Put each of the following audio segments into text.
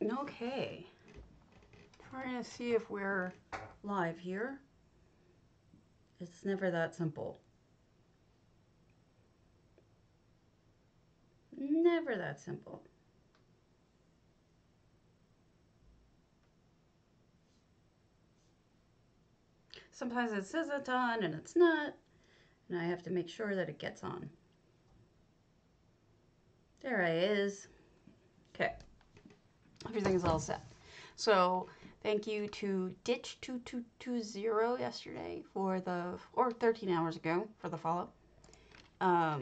Okay. Trying to see if we're live here. It's never that simple. Never that simple. Sometimes it says it's on and it's not, and I have to make sure that it gets on. There it is. Okay. Everything's all set. So thank you to Ditch2220 yesterday for the, or 13 hours ago for the follow. I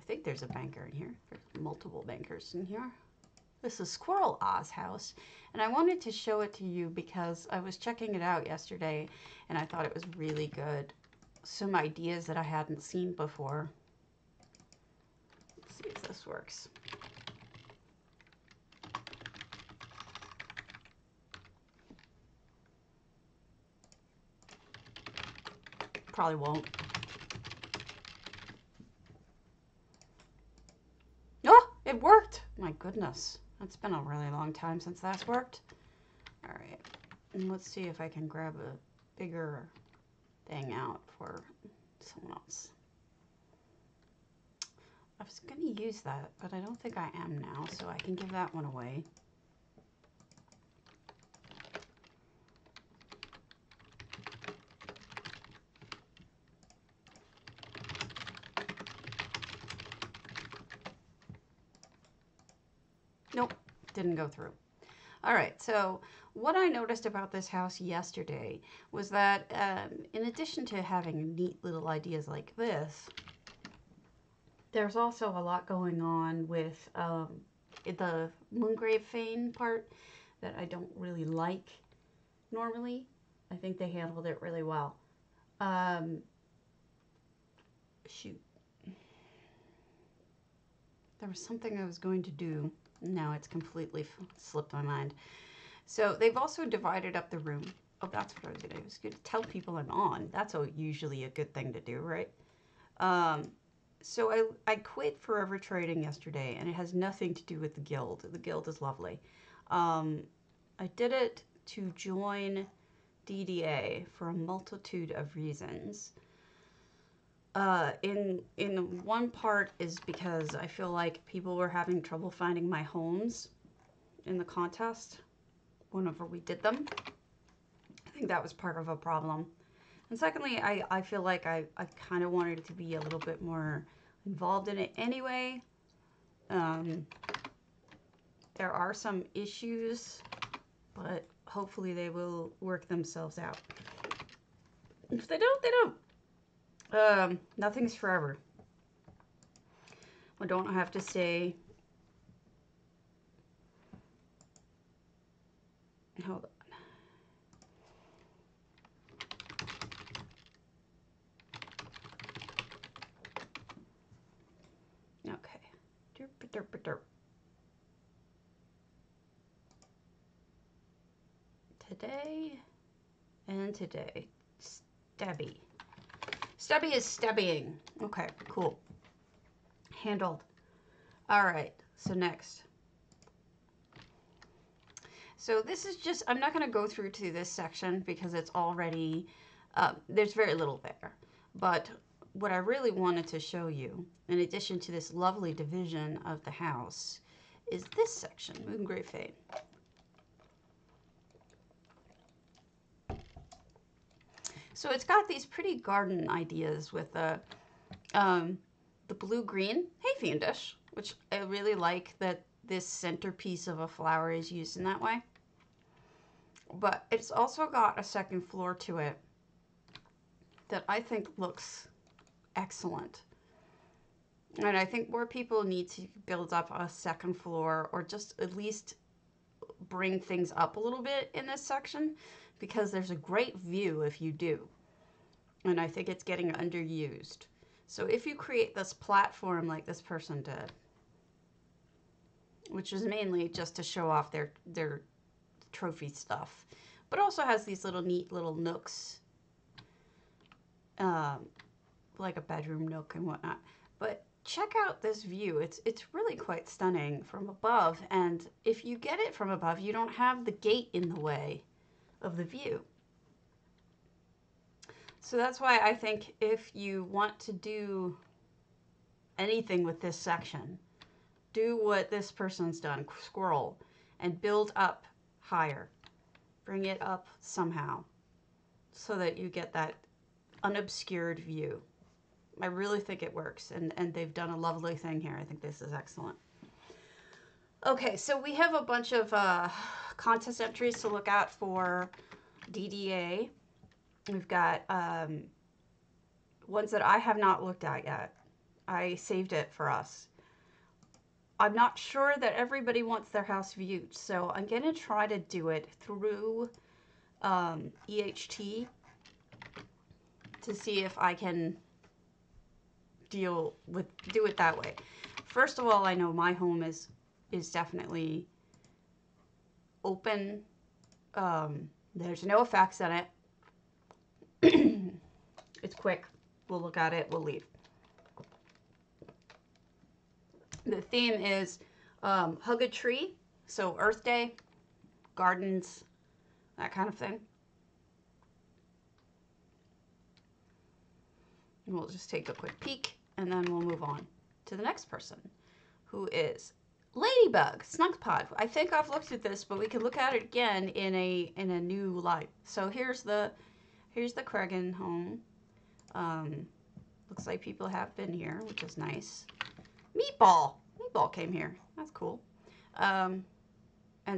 think there's a banker in here. There's multiple bankers in here. This is Squirrel Oz house, and I wanted to show it to you because I was checking it out yesterday, and I thought it was really good. Some ideas that I hadn't seen before. Let's see if this works. Probably won't. Oh, it worked! My goodness. It's been a really long time since that's worked. Alright, and let's see if I can grab a bigger thing out for someone else. I was going to use that, but I don't think I am now, so I can give that one away. Nope, didn't go through. All right, so what I noticed about this house yesterday was that in addition to having neat little ideas like this, there's also a lot going on with the moongrave fane part that I don't really like normally. I think they handled it really well. Shoot. There was something I was going to do. Now it's completely slipped my mind. So they've also divided up the room. Oh, that's what I was going to do. I was going to tell people I'm on. That's usually a good thing to do, right? So I quit Forever Trading yesterday, and it has nothing to do with the guild. The guild is lovely. I did it to join DDA for a multitude of reasons. In one part is because I feel like people were having trouble finding my homes in the contest whenever we did them. I think that was part of a problem. And secondly, I feel like I kind of wanted to be a little bit more involved in it anyway. There are some issues, but hopefully they will work themselves out. If they don't, they don't. Nothing's forever. I don't have to say. Hold on. Okay. Derp, derp, derp. Today and today. Stabby. Stubby is stubbying. Okay, cool. Handled. All right, so next. So this is just, I'm not going to go through to this section because it's already, there's very little there. But what I really wanted to show you, in addition to this lovely division of the house, is this section, Moongrave Fane. So it's got these pretty garden ideas with the blue-green hay fiendish, which I really like that this centerpiece of a flower is used in that way. But it's also got a second floor to it that I think looks excellent. And I think more people need to build up a second floor or just at least bring things up a little bit in this section because there's a great view if you do. And I think it's getting underused. So if you create this platform like this person did, which is mainly just to show off their trophy stuff, but also has these little neat little nooks, like a bedroom nook and whatnot. But check out this view. It's really quite stunning from above, and if you get it from above, you don't have the gate in the way of the view. So that's why I think if you want to do anything with this section, do what this person's done, scroll, and build up higher. Bring it up somehow so that you get that unobscured view. I really think it works, and they've done a lovely thing here. I think this is excellent. Okay, so we have a bunch of contest entries to look at for DDA. We've got ones that I have not looked at yet. I saved it for us. I'm not sure that everybody wants their house viewed, so I'm going to try to do it through EHT to see if I can do it that way. First of all, I know my home is definitely open. There's no effects in it. It's quick. We'll look at it, we'll leave. The theme is hug a tree, so Earth Day, gardens, that kind of thing. And we'll just take a quick peek, and then we'll move on to the next person, who is Ladybug, Snugpod. I think I've looked at this, but we can look at it again in a new light. So here's the Cregan home. Looks like people have been here, which is nice. Meatball came here. That's cool. And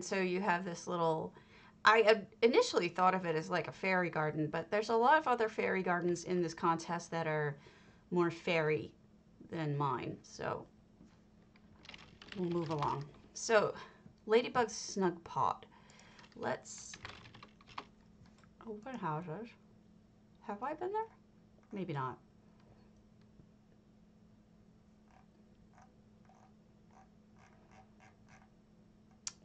so you have this little, I initially thought of it as like a fairy garden, but there's a lot of other fairy gardens in this contest that are more fairy than mine. So we'll move along. So Ladybug's Snugpod. Let's open houses. Have I been there? Maybe not.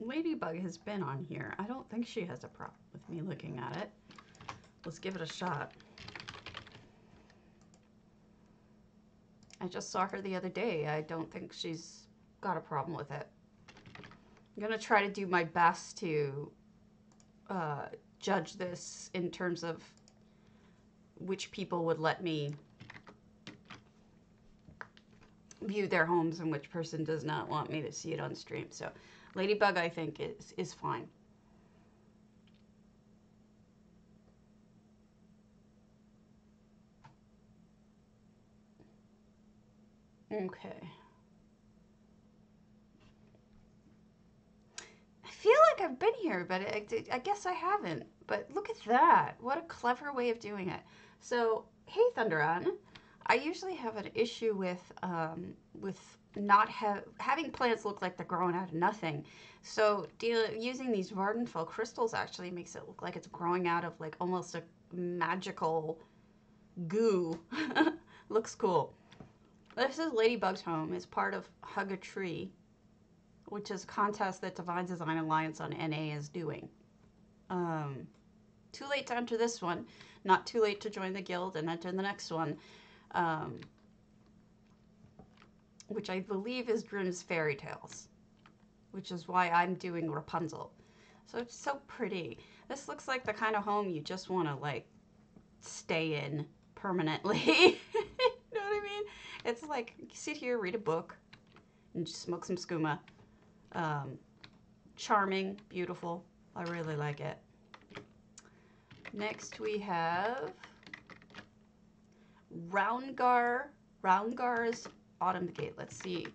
Ladybug has been on here. I don't think she has a problem with me looking at it. Let's give it a shot. I just saw her the other day. I don't think she's got a problem with it. I'm gonna try to do my best to judge this in terms of which people would let me view their homes and which person does not want me to see it on stream. So Ladybug, I think, is fine. Okay. I feel like I've been here, but I guess I haven't. But look at that. What a clever way of doing it. So, hey, Thunderon. I usually have an issue with not having plants look like they're growing out of nothing. So using these Vardenfell crystals actually makes it look like it's growing out of like almost a magical goo. Looks cool. This is Ladybug's home. It's part of Hug a Tree, which is a contest that Divine Design Alliance on NA is doing. Too late to enter this one. Not too late to join the guild and enter the next one. Which I believe is Grimm's Fairy Tales, which is why I'm doing Rapunzel. So it's so pretty. This looks like the kind of home you just want to like stay in permanently. You know what I mean? It's like sit here, read a book, and just smoke some skooma. Charming, beautiful. I really like it. Next we have Roundgar's Autumn Gate. Let's see.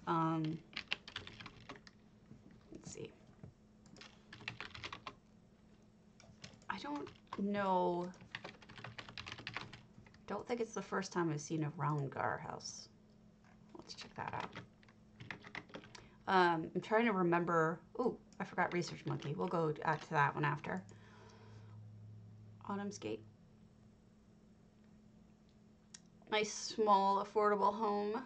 Let's see. I don't know. Don't think it's the first time I've seen a Roundgar house. Let's check that out. I'm trying to remember. Oh, I forgot Research Monkey. We'll go to that one after. Autumn's Gate. Nice, small, affordable home.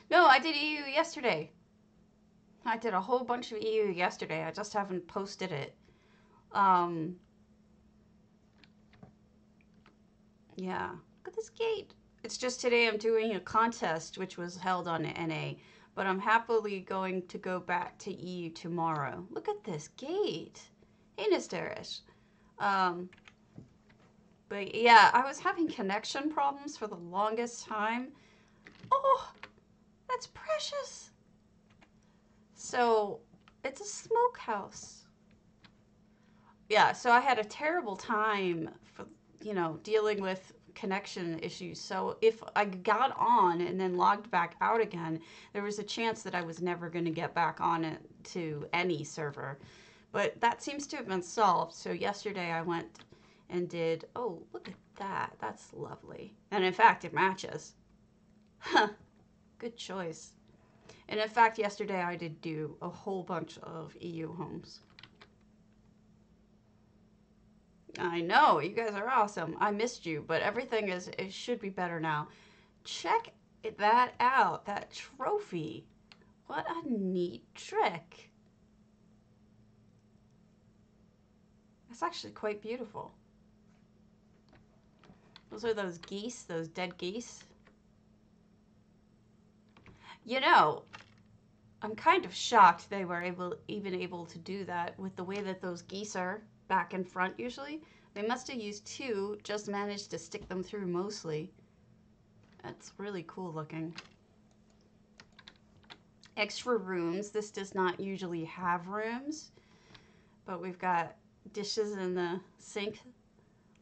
No, I did EU yesterday. I did a whole bunch of EU yesterday. I just haven't posted it. Yeah. Look at this gate. It's just today I'm doing a contest, which was held on NA. But I'm happily going to go back to EU tomorrow. Look at this gate. Hey, Nysterish. But yeah, I was having connection problems for the longest time. Oh, that's precious. So, it's a smokehouse. Yeah, so I had a terrible time for, dealing with connection issues. So if I got on and then logged back out again, there was a chance that I was never going to get back on it to any server. But that seems to have been solved. So yesterday I went and did, oh, look at that. That's lovely. And in fact, it matches. Huh. Good choice. And in fact, yesterday I did do a whole bunch of EU homes. I know, you guys are awesome. I missed you, but it should be better now. Check that out, that trophy. What a neat trick. It's actually quite beautiful. Those are those geese, those dead geese. I'm kind of shocked they were even able to do that with the way that those geese are back and front usually. They must have used two, just managed to stick them through mostly. That's really cool looking. Extra rooms. This does not usually have rooms, but we've got dishes in the sink.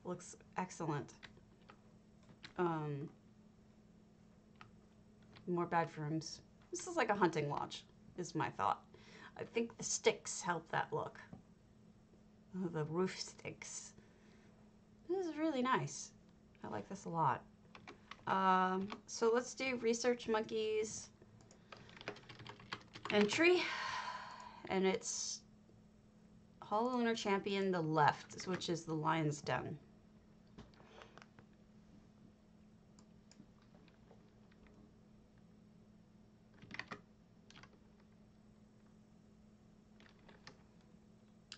Looks excellent. More bedrooms. This is like a hunting lodge, is my thought. I think the sticks help that look. Oh, the roof sticks. This is really nice. I like this a lot. So let's do research monkeys entry. And it's Hall Lunar Champion, the left, which is the lion's den.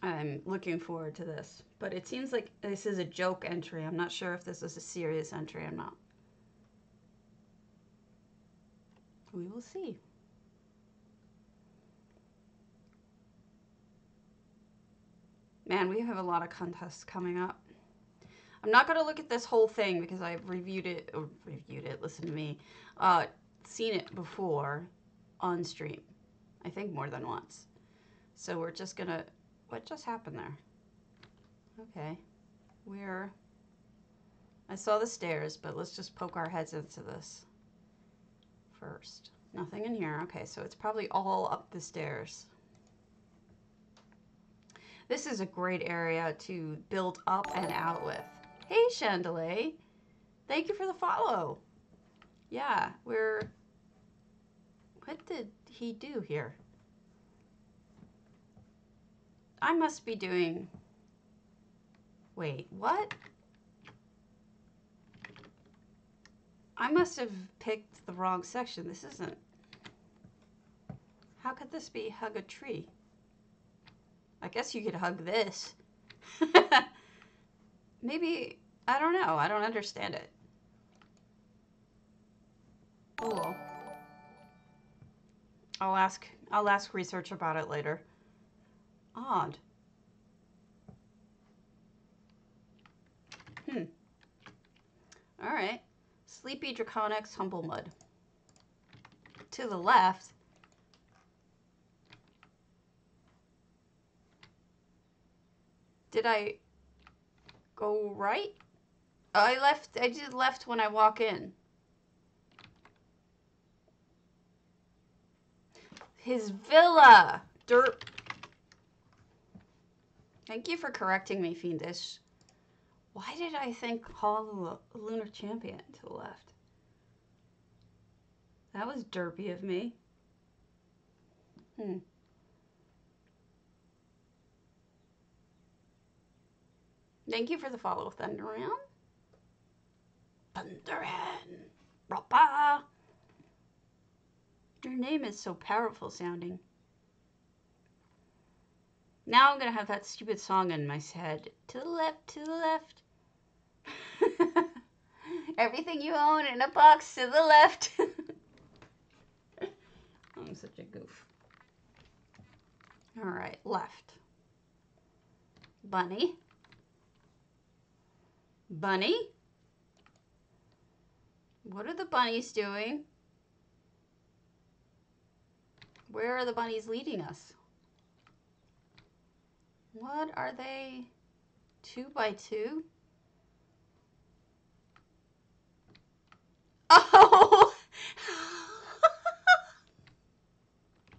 I'm looking forward to this, but it seems like this is a joke entry. I'm not sure if this is a serious entry or not. We will see. Man, we have a lot of contests coming up. I'm not going to look at this whole thing because I've reviewed it, listen to me, seen it before on stream. I think more than once. So we're just going to, what just happened there? Okay, I saw the stairs, but let's just poke our heads into this first. Nothing in here. Okay, so it's probably all up the stairs. This is a great area to build up and out with. Hey, Chandelier. Thank you for the follow. Yeah, what did he do here? I must be doing, wait, what? I must have picked the wrong section. This isn't, how could this be hug a tree? I guess you could hug this. Maybe, I don't know. I don't understand it. Oh well. I'll ask research about it later. Odd. All right. Sleepy Draconics Humblemud. To the left. Did I go right? I did left when I walk in. His villa. Dirt. Thank you for correcting me, Fiendish. Why did I think Hall Lunar Champion to the left? That was derpy of me. Thank you for the follow, Thunderan. Thunderan. Rappa. Your name is so powerful sounding. Now I'm gonna have that stupid song in my head. To the left, to the left. Everything you own in a box to the left. I'm such a goof. All right, left. Bunny. Bunny? What are the bunnies doing? Where are the bunnies leading us? What are they? 2 by 2? Oh!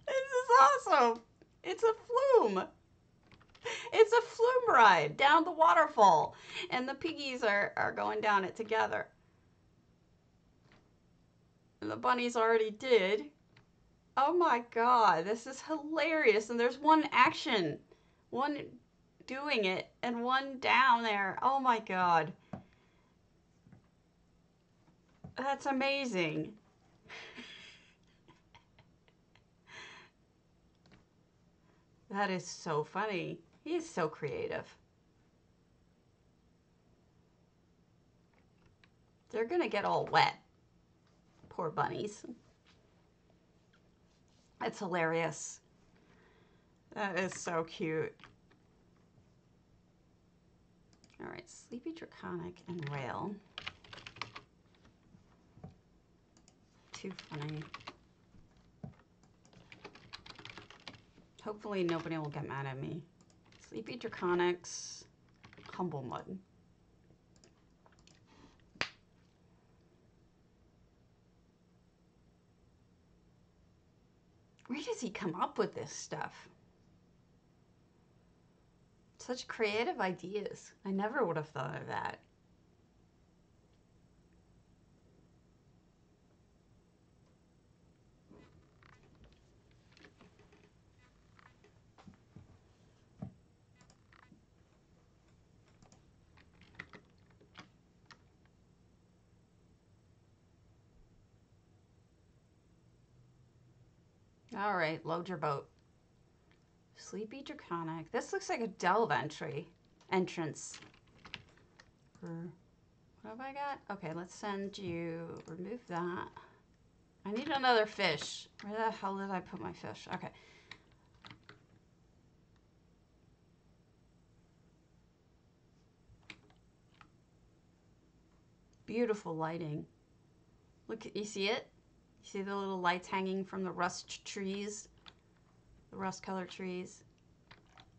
This is awesome! It's a flume! It's a flume ride down the waterfall. And the piggies are going down it together. And the bunnies already did. Oh my god, this is hilarious. And there's one action. One doing it and one down there. Oh my god. That's amazing. That is so funny. He is so creative. They're gonna get all wet. Poor bunnies. It's hilarious. That is so cute. All right, Sleepy Draconic and Rail. Too funny. Hopefully nobody will get mad at me. Sleepy Draconics, Humblemud. Where does he come up with this stuff? Such creative ideas. I never would have thought of that. All right, load your boat. Sleepy Draconic. This looks like a delve entrance. What have I got? Okay, let's send you, remove that. I need another fish. Where the hell did I put my fish? Okay. Beautiful lighting. Look, you see it? You see the little lights hanging from the rust trees? The rust-colored trees.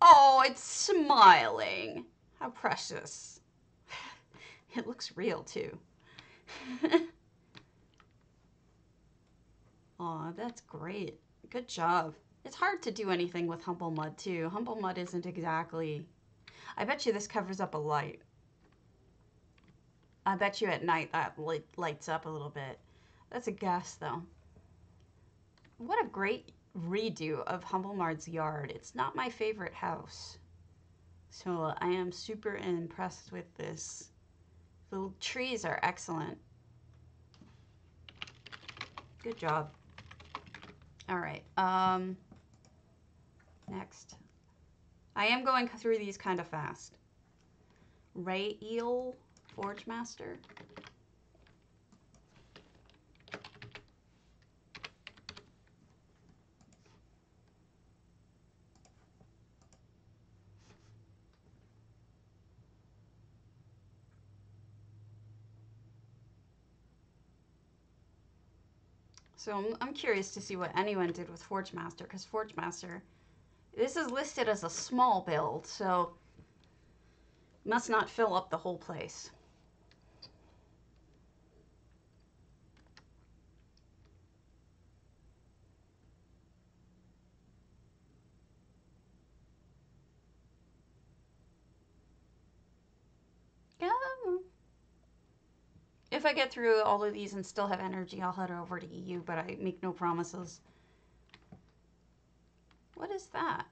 Oh, it's smiling. How precious. It looks real, too. Aw, that's great. Good job. It's hard to do anything with Humblemud, too. Humblemud isn't exactly... I bet you this covers up a light. I bet you at night that lights up a little bit. That's a guess, though. What a great redo of Humblemud's yard. It's not my favorite house. So I am super impressed with this. The trees are excellent. Good job. All right. Next. I am going through these kind of fast. Ray Eel, Forgemaster. So I'm curious to see what anyone did with Forgemaster, because Forgemaster, this is listed as a small build, so must not fill up the whole place. Yeah. If I get through all of these and still have energy, I'll head over to EU, but I make no promises. What is that?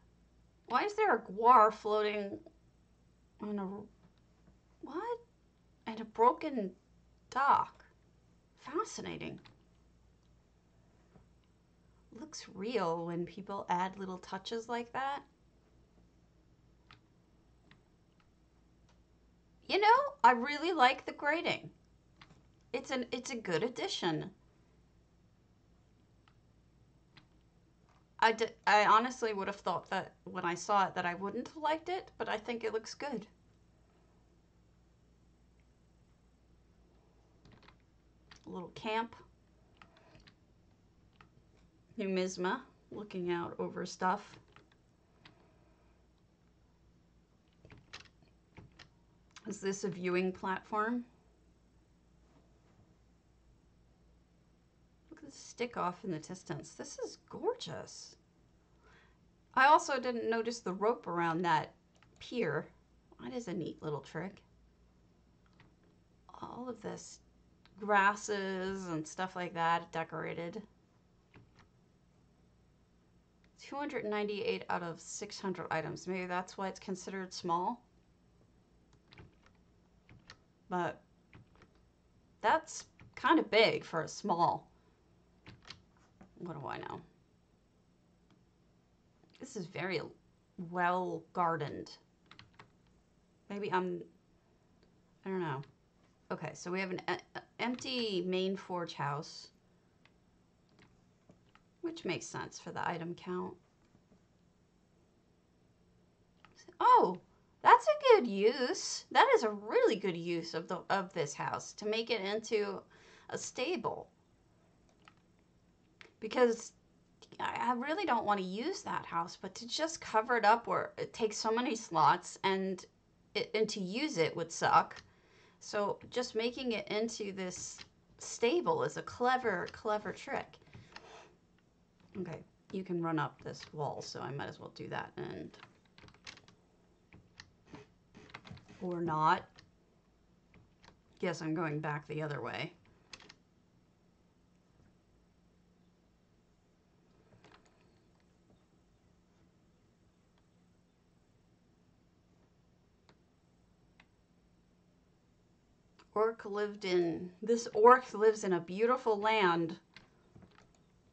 Why is there a guar floating on a... What? And a broken dock. Fascinating. Looks real when people add little touches like that. You know, I really like the grading. It's a good addition. I honestly would have thought that when I saw it that I wouldn't have liked it, but I think it looks good. A little camp. Numisma, looking out over stuff. Is this a viewing platform? Look at the stick off in the distance. This is gorgeous. I also didn't notice the rope around that pier. That is a neat little trick. All of this grasses and stuff like that decorated. 298 out of 600 items. Maybe that's why it's considered small. But that's kind of big for a small. What do I know? This is very well gardened. Maybe I don't know. Okay, so we have an empty main forge house, which makes sense for the item count. Oh, that's a good use. That is a really good use of this house, to make it into a stable. Because I really don't want to use that house, but to just cover it up where it takes so many slots and to use it would suck. So just making it into this stable is a clever, clever trick. Okay, you can run up this wall, so I might as well do that. And or not. Guess I'm going back the other way. This orc lives in a beautiful land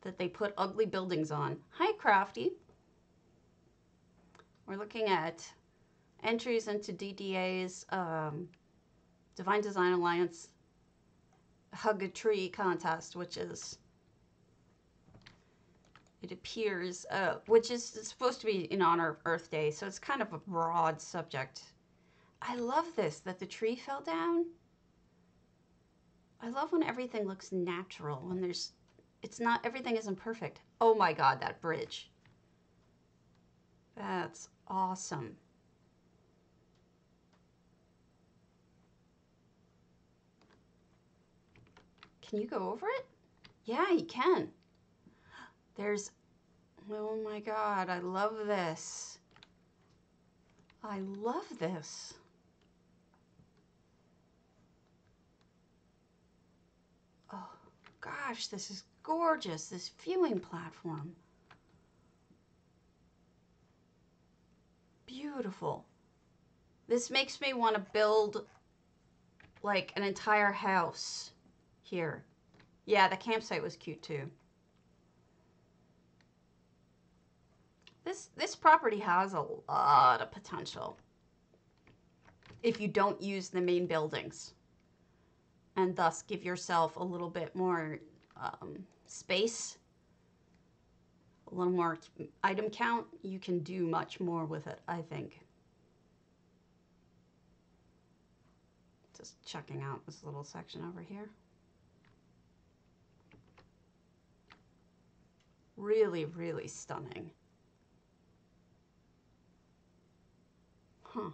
that they put ugly buildings on. Hi, Crafty. We're looking at entries into DDA's Divine Design Alliance Hug a Tree contest, which is, it appears, which is supposed to be in honor of Earth Day, so it's kind of a broad subject. I love this, that the tree fell down. I love when everything looks natural, when everything isn't perfect. Oh my God, that bridge. That's awesome. Can you go over it? Yeah, you can. Oh my God, I love this. I love this. Oh gosh, this is gorgeous, this viewing platform. Beautiful. This makes me want to build like an entire house here. Yeah, the campsite was cute too. This property has a lot of potential if you don't use the main buildings, and thus give yourself a little bit more space, a little more item count. You can do much more with it, I think. Just checking out this little section over here. Really, really stunning. Huh.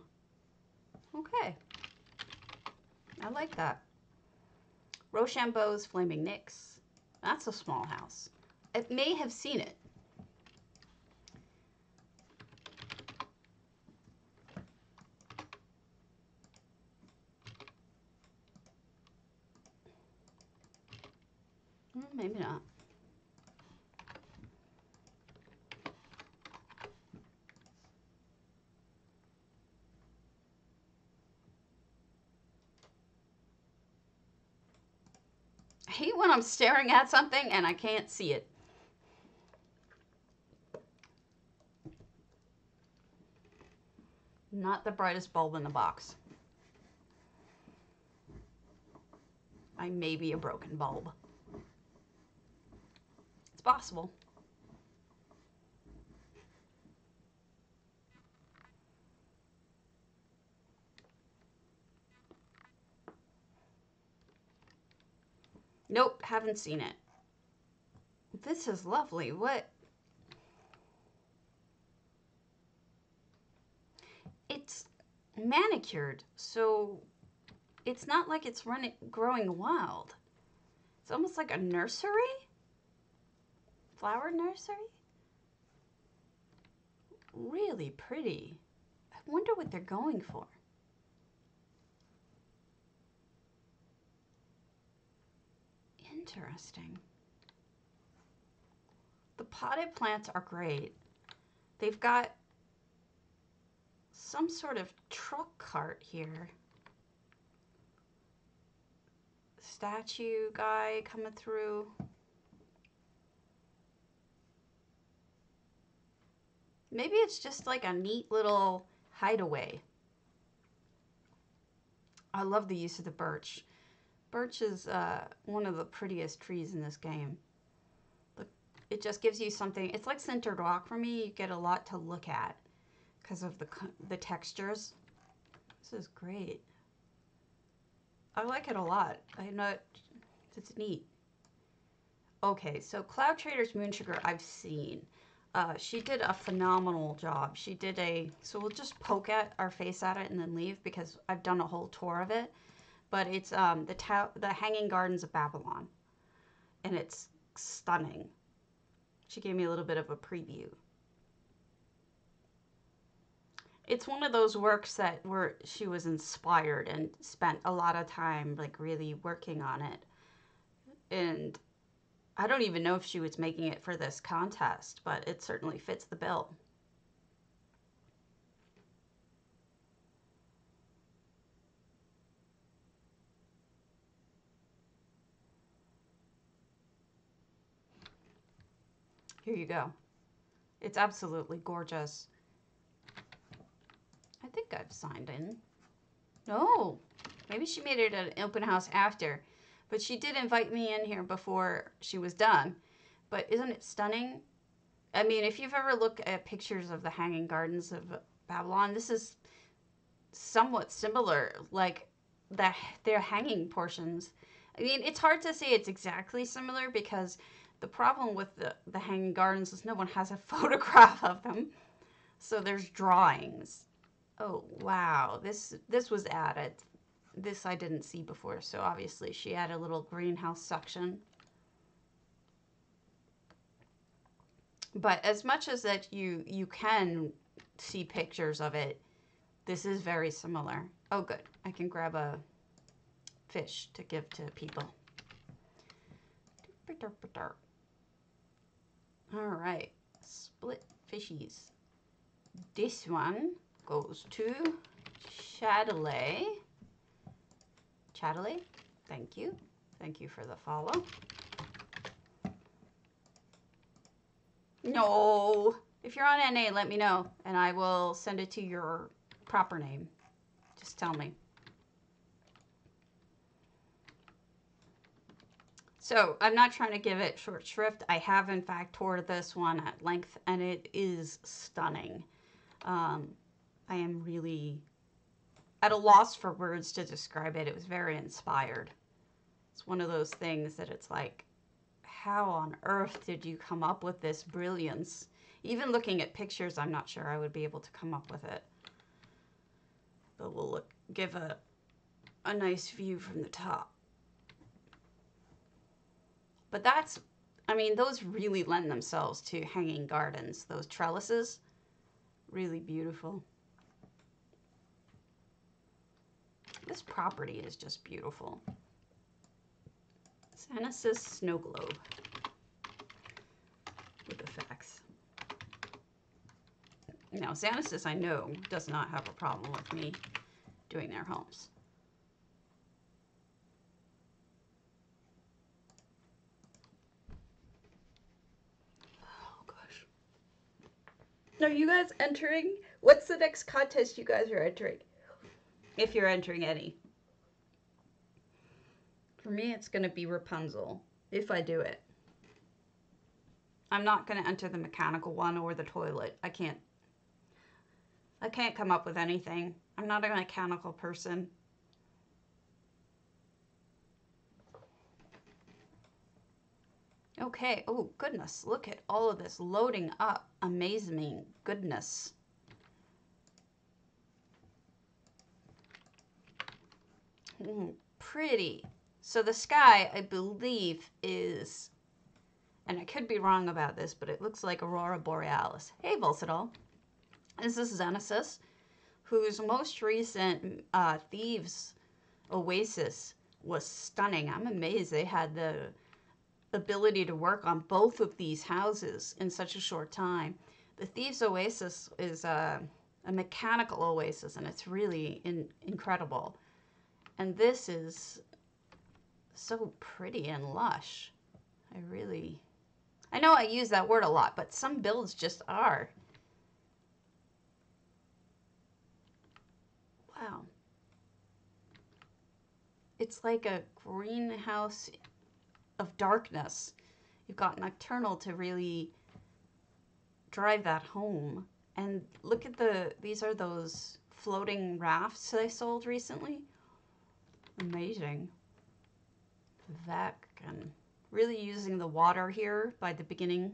Okay. I like that. Rochambeau's Flaming Nyx. That's a small house. I may have seen it. Maybe not. I hate when I'm staring at something and I can't see it. Not the brightest bulb in the box. I may be a broken bulb. It's possible. Nope, haven't seen it. This is lovely. What? It's manicured, so it's not like it's growing wild. It's almost like a nursery? Flower nursery? Really pretty. I wonder what they're going for. Interesting. The potted plants are great. They've got some sort of truck cart here. Statue guy coming through. Maybe it's just like a neat little hideaway. I love the use of the birch. Birch is one of the prettiest trees in this game. Look, it just gives you something. It's like centered rock for me. You get a lot to look at because of the textures. This is great. I like it a lot. It's neat. Okay, so Cloud Trader's Moonsugar I've seen. She did a phenomenal job. She did so we'll just poke at our face at it and then leave because I've done a whole tour of it. But it's the Hanging Gardens of Babylon. And it's stunning. She gave me a little bit of a preview. It's one of those works where she was inspired and spent a lot of time like really working on it. And I don't even know if she was making it for this contest, but it certainly fits the bill. Here you go. It's absolutely gorgeous. I think I've signed in. No, maybe she made it at an open house after. But she did invite me in here before she was done. But isn't it stunning? I mean, if you've ever looked at pictures of the Hanging Gardens of Babylon, this is somewhat similar. Like, their hanging portions. I mean, it's hard to say it's exactly similar because the problem with the Hanging Gardens is no one has a photograph of them. So there's drawings. Oh, wow. This was added. This I didn't see before, so obviously she had a little greenhouse section. But as much as that you can see pictures of it, this is very similar. Oh, good. I can grab a fish to give to people. All right. Split fishies. This one goes to HOTLC. HOTLC, thank you. Thank you for the follow. No, if you're on NA, let me know, and I will send it to your proper name. Just tell me. So I'm not trying to give it short shrift. I have, in fact, toured this one at length, and it is stunning. I am really at a loss for words to describe it. It was very inspired. It's one of those things that it's like, how on earth did you come up with this brilliance? Even looking at pictures, I'm not sure I would be able to come up with it. But we'll give a nice view from the top. But that's, I mean, those really lend themselves to hanging gardens. Those trellises, really beautiful. This property is just beautiful. Sanasis Snow Globe with the facts. Now, Sanasis, I know, does not have a problem with me doing their homes. Oh, gosh. Are you guys entering? What's the next contest you guys are entering? If you're entering any. For me, it's going to be Rapunzel, if I do it. I'm not going to enter the mechanical one or the toilet. I can't come up with anything. I'm not a mechanical person. Okay, oh goodness, look at all of this loading up. Amazing goodness. Pretty. So the sky, I believe, is, and I could be wrong about this, but it looks like Aurora Borealis. Hey, Volcidol. This is Xenesis, whose most recent Thieves Oasis was stunning. I'm amazed they had the ability to work on both of these houses in such a short time. The Thieves Oasis is a mechanical oasis, and it's really incredible. And this is so pretty and lush. I know I use that word a lot, but some builds just are. Wow. It's like a greenhouse of darkness. You've got Nocturnal to really drive that home. And look at these are those floating rafts they sold recently. Amazing. Vec and really using the water here by the beginning.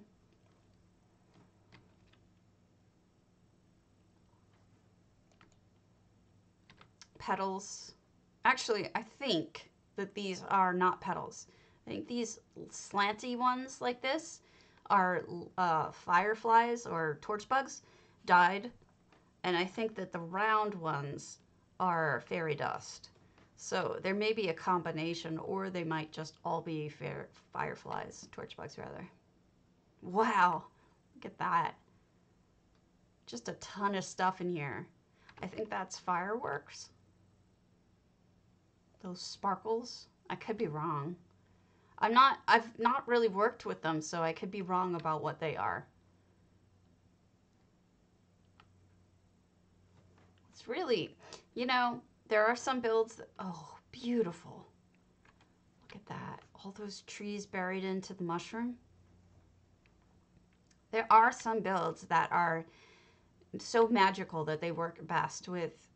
Petals. Actually, I think that these are not petals. I think these slanty ones like this are fireflies or torch bugs dyed. And I think that the round ones are fairy dust. So there may be a combination, or they might just all be fireflies, torch bugs rather. Wow, look at that. Just a ton of stuff in here. I think that's fireworks. Those sparkles. I could be wrong. I've not really worked with them, so I could be wrong about what they are. It's really, you know, there are some builds that, oh, beautiful. Look at that. All those trees buried into the mushroom. There are some builds that are so magical that they work best with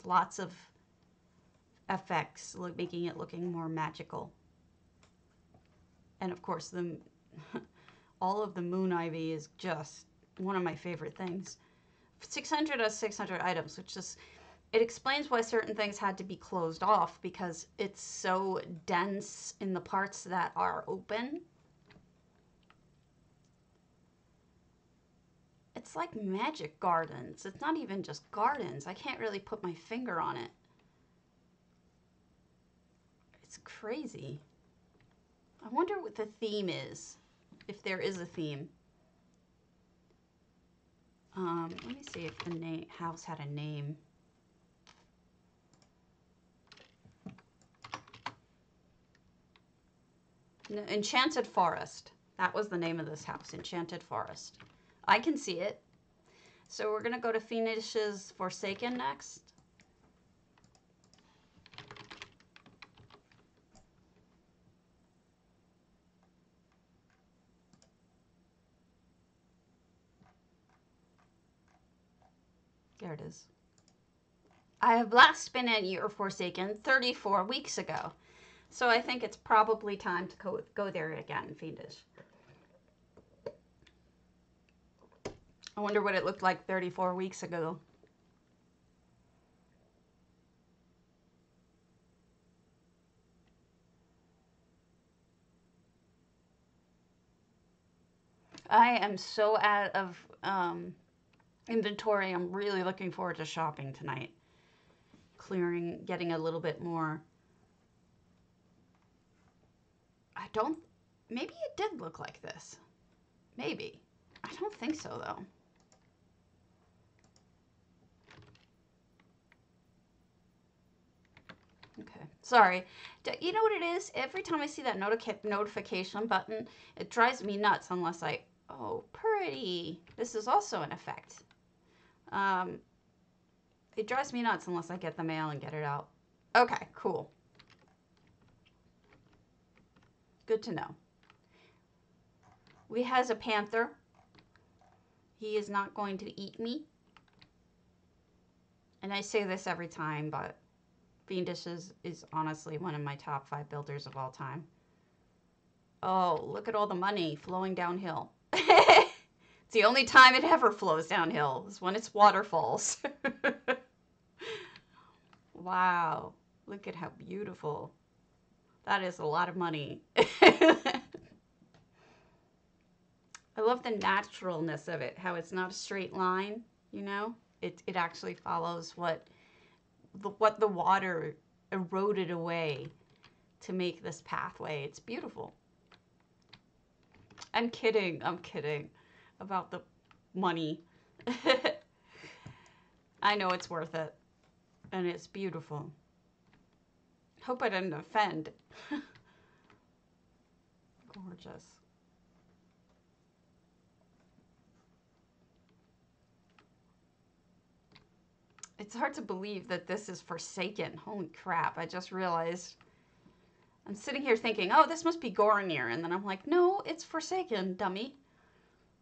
lots of effects, making it looking more magical. And of course, all of the moon ivy is just one of my favorite things. 600 out of 600 items, which is, it explains why certain things had to be closed off, because it's so dense in the parts that are open. It's like magic gardens. It's not even just gardens. I can't really put my finger on it. It's crazy. I wonder what the theme is, if there is a theme. Let me see if the house had a name. No, Enchanted Forest. That was the name of this house, Enchanted Forest. I can see it. So we're going to go to Phoenix's Forsaken next. There it is. I have last been at your Forsaken 34 weeks ago. So I think it's probably time to go there again, Fiendish. I wonder what it looked like 34 weeks ago. I am so out of inventory. I'm really looking forward to shopping tonight. Clearing, getting a little bit more. Maybe it did look like this. Maybe. I don't think so, though. Okay, sorry. You know what it is? Every time I see that notification button, it drives me nuts unless oh, pretty. This is also an effect. It drives me nuts unless I get the mail and get it out. Okay, cool. Good to know. We has a panther. He is not going to eat me. And I say this every time, but Fiendish is honestly one of my top 5 builders of all time. Oh, look at all the money flowing downhill. It's the only time it ever flows downhill is when it's waterfalls. Wow, look at how beautiful. That is a lot of money. I love the naturalness of it, how it's not a straight line, you know? It actually follows what the water eroded away to make this pathway. It's beautiful. I'm kidding about the money. I know it's worth it, and it's beautiful. Hope I didn't offend. Gorgeous. It's hard to believe that this is Forsaken. Holy crap, I just realized. I'm sitting here thinking, oh, this must be Goronir. And then I'm like, no, it's Forsaken, dummy.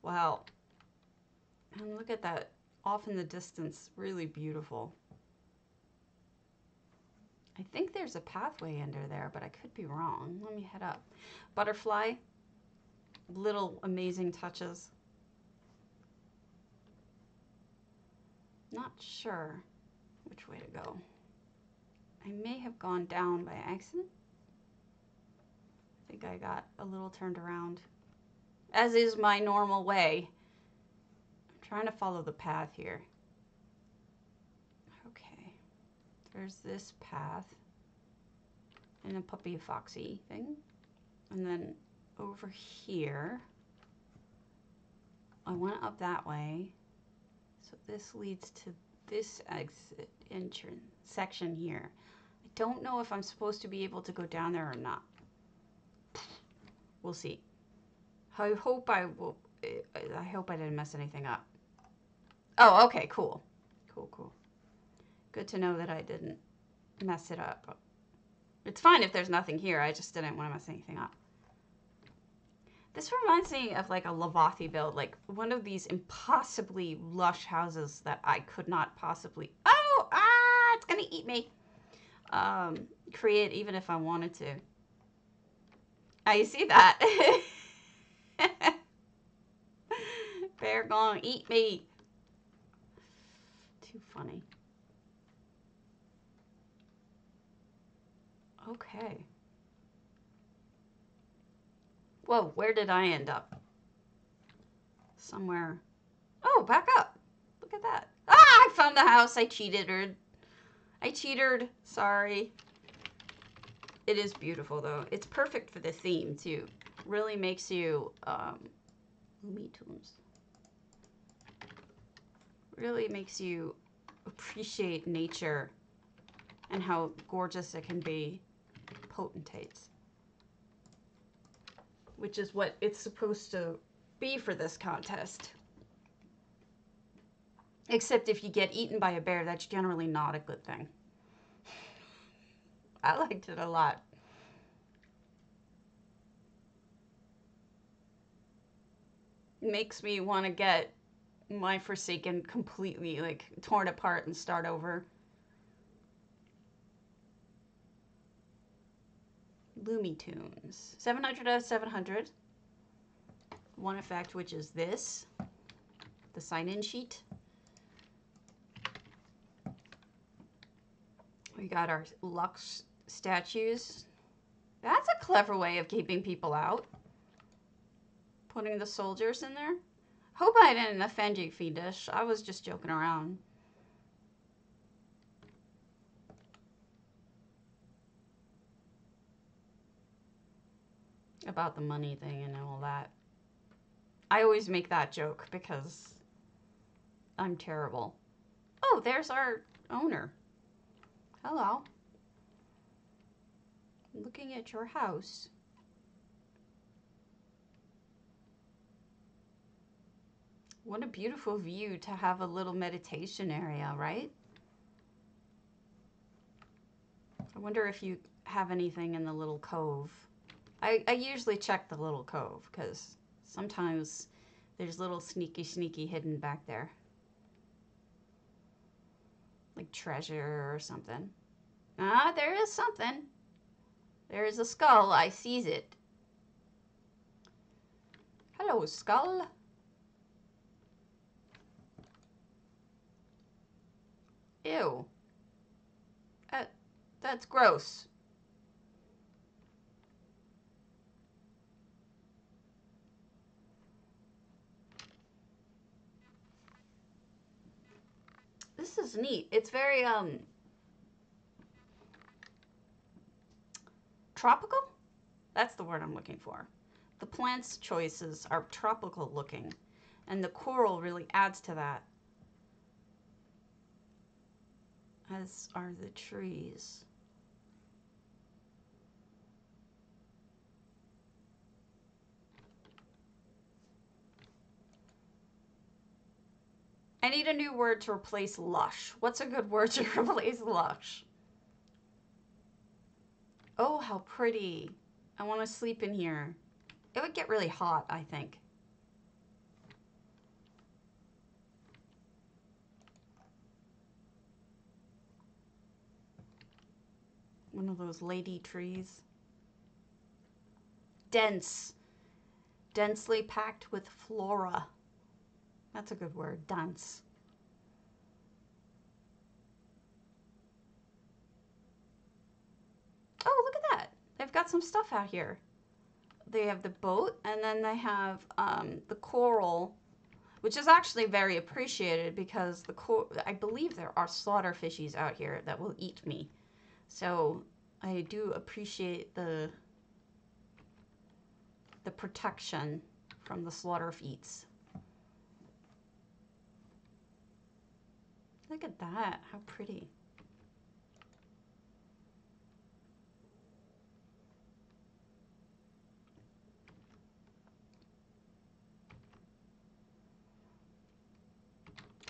Wow. And look at that off in the distance. Really beautiful. I think there's a pathway under there, but I could be wrong. Let me head up. Butterfly. Little amazing touches. Not sure which way to go. I may have gone down by accident. I think I got a little turned around, as is my normal way. I'm trying to follow the path here. Okay, there's this path and a puppy foxy thing, and then over here I went up that way, so this leads to this exit entrance section here. I don't know if I'm supposed to be able to go down there or not. We'll see. I hope I didn't mess anything up. Oh, okay, cool. Cool. Good to know that I didn't mess it up. It's fine if there's nothing here. I just didn't want to mess anything up. This reminds me of like a Lavathi build, like one of these impossibly lush houses that I could not possibly, it's gonna eat me, create even if I wanted to. You see that? Bear gonna eat me. Too funny. Okay. Whoa, where did I end up? Somewhere. Oh, back up. Look at that. I found the house. I cheated. Sorry. It is beautiful, though. It's perfect for the theme, too. Really makes you, really makes you appreciate nature and how gorgeous it can be. Potentates. Which is what it's supposed to be for this contest. Except if you get eaten by a bear, that's generally not a good thing. I liked it a lot. It makes me want to get my Forsaken completely like torn apart and start over. Looney Tunes. 700 out of 700. One effect, which is this. The sign-in sheet. We got our Lux statues. That's a clever way of keeping people out. Putting the soldiers in there. Hope I didn't offend you, Fiendish. I was just joking around. About the money thing and all that. I always make that joke because I'm terrible. Oh, there's our owner. Hello. Looking at your house. What a beautiful view to have a little meditation area, right? I wonder if you have anything in the little cove. I usually check the little cove because sometimes there's little sneaky hidden back there. Like treasure or something. Ah, there is something. There is a skull. I sees it. Hello, skull. Ew. That's gross. This is neat. It's very, tropical? That's the word I'm looking for. The plants choices are tropical looking, and the coral really adds to that. As are the trees. I need a new word to replace lush. What's a good word to replace lush? Oh, how pretty. I want to sleep in here. It would get really hot, I think. One of those lady trees. Dense. Densely packed with flora. That's a good word, dense. Oh, look at that. They've got some stuff out here. They have the boat, and then they have the coral, which is actually very appreciated because I believe there are slaughter fishies out here that will eat me. So I do appreciate the protection from the slaughter feats. Look at that, how pretty.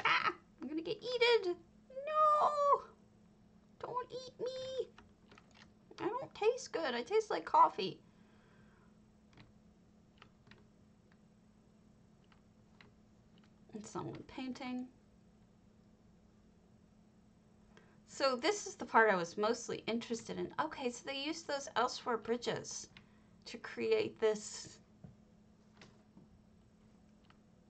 Ah, I'm gonna get eaten. No, don't eat me. I don't taste good, I taste like coffee. And someone painting. So this is the part I was mostly interested in. Okay, so they used those elsewhere bridges to create this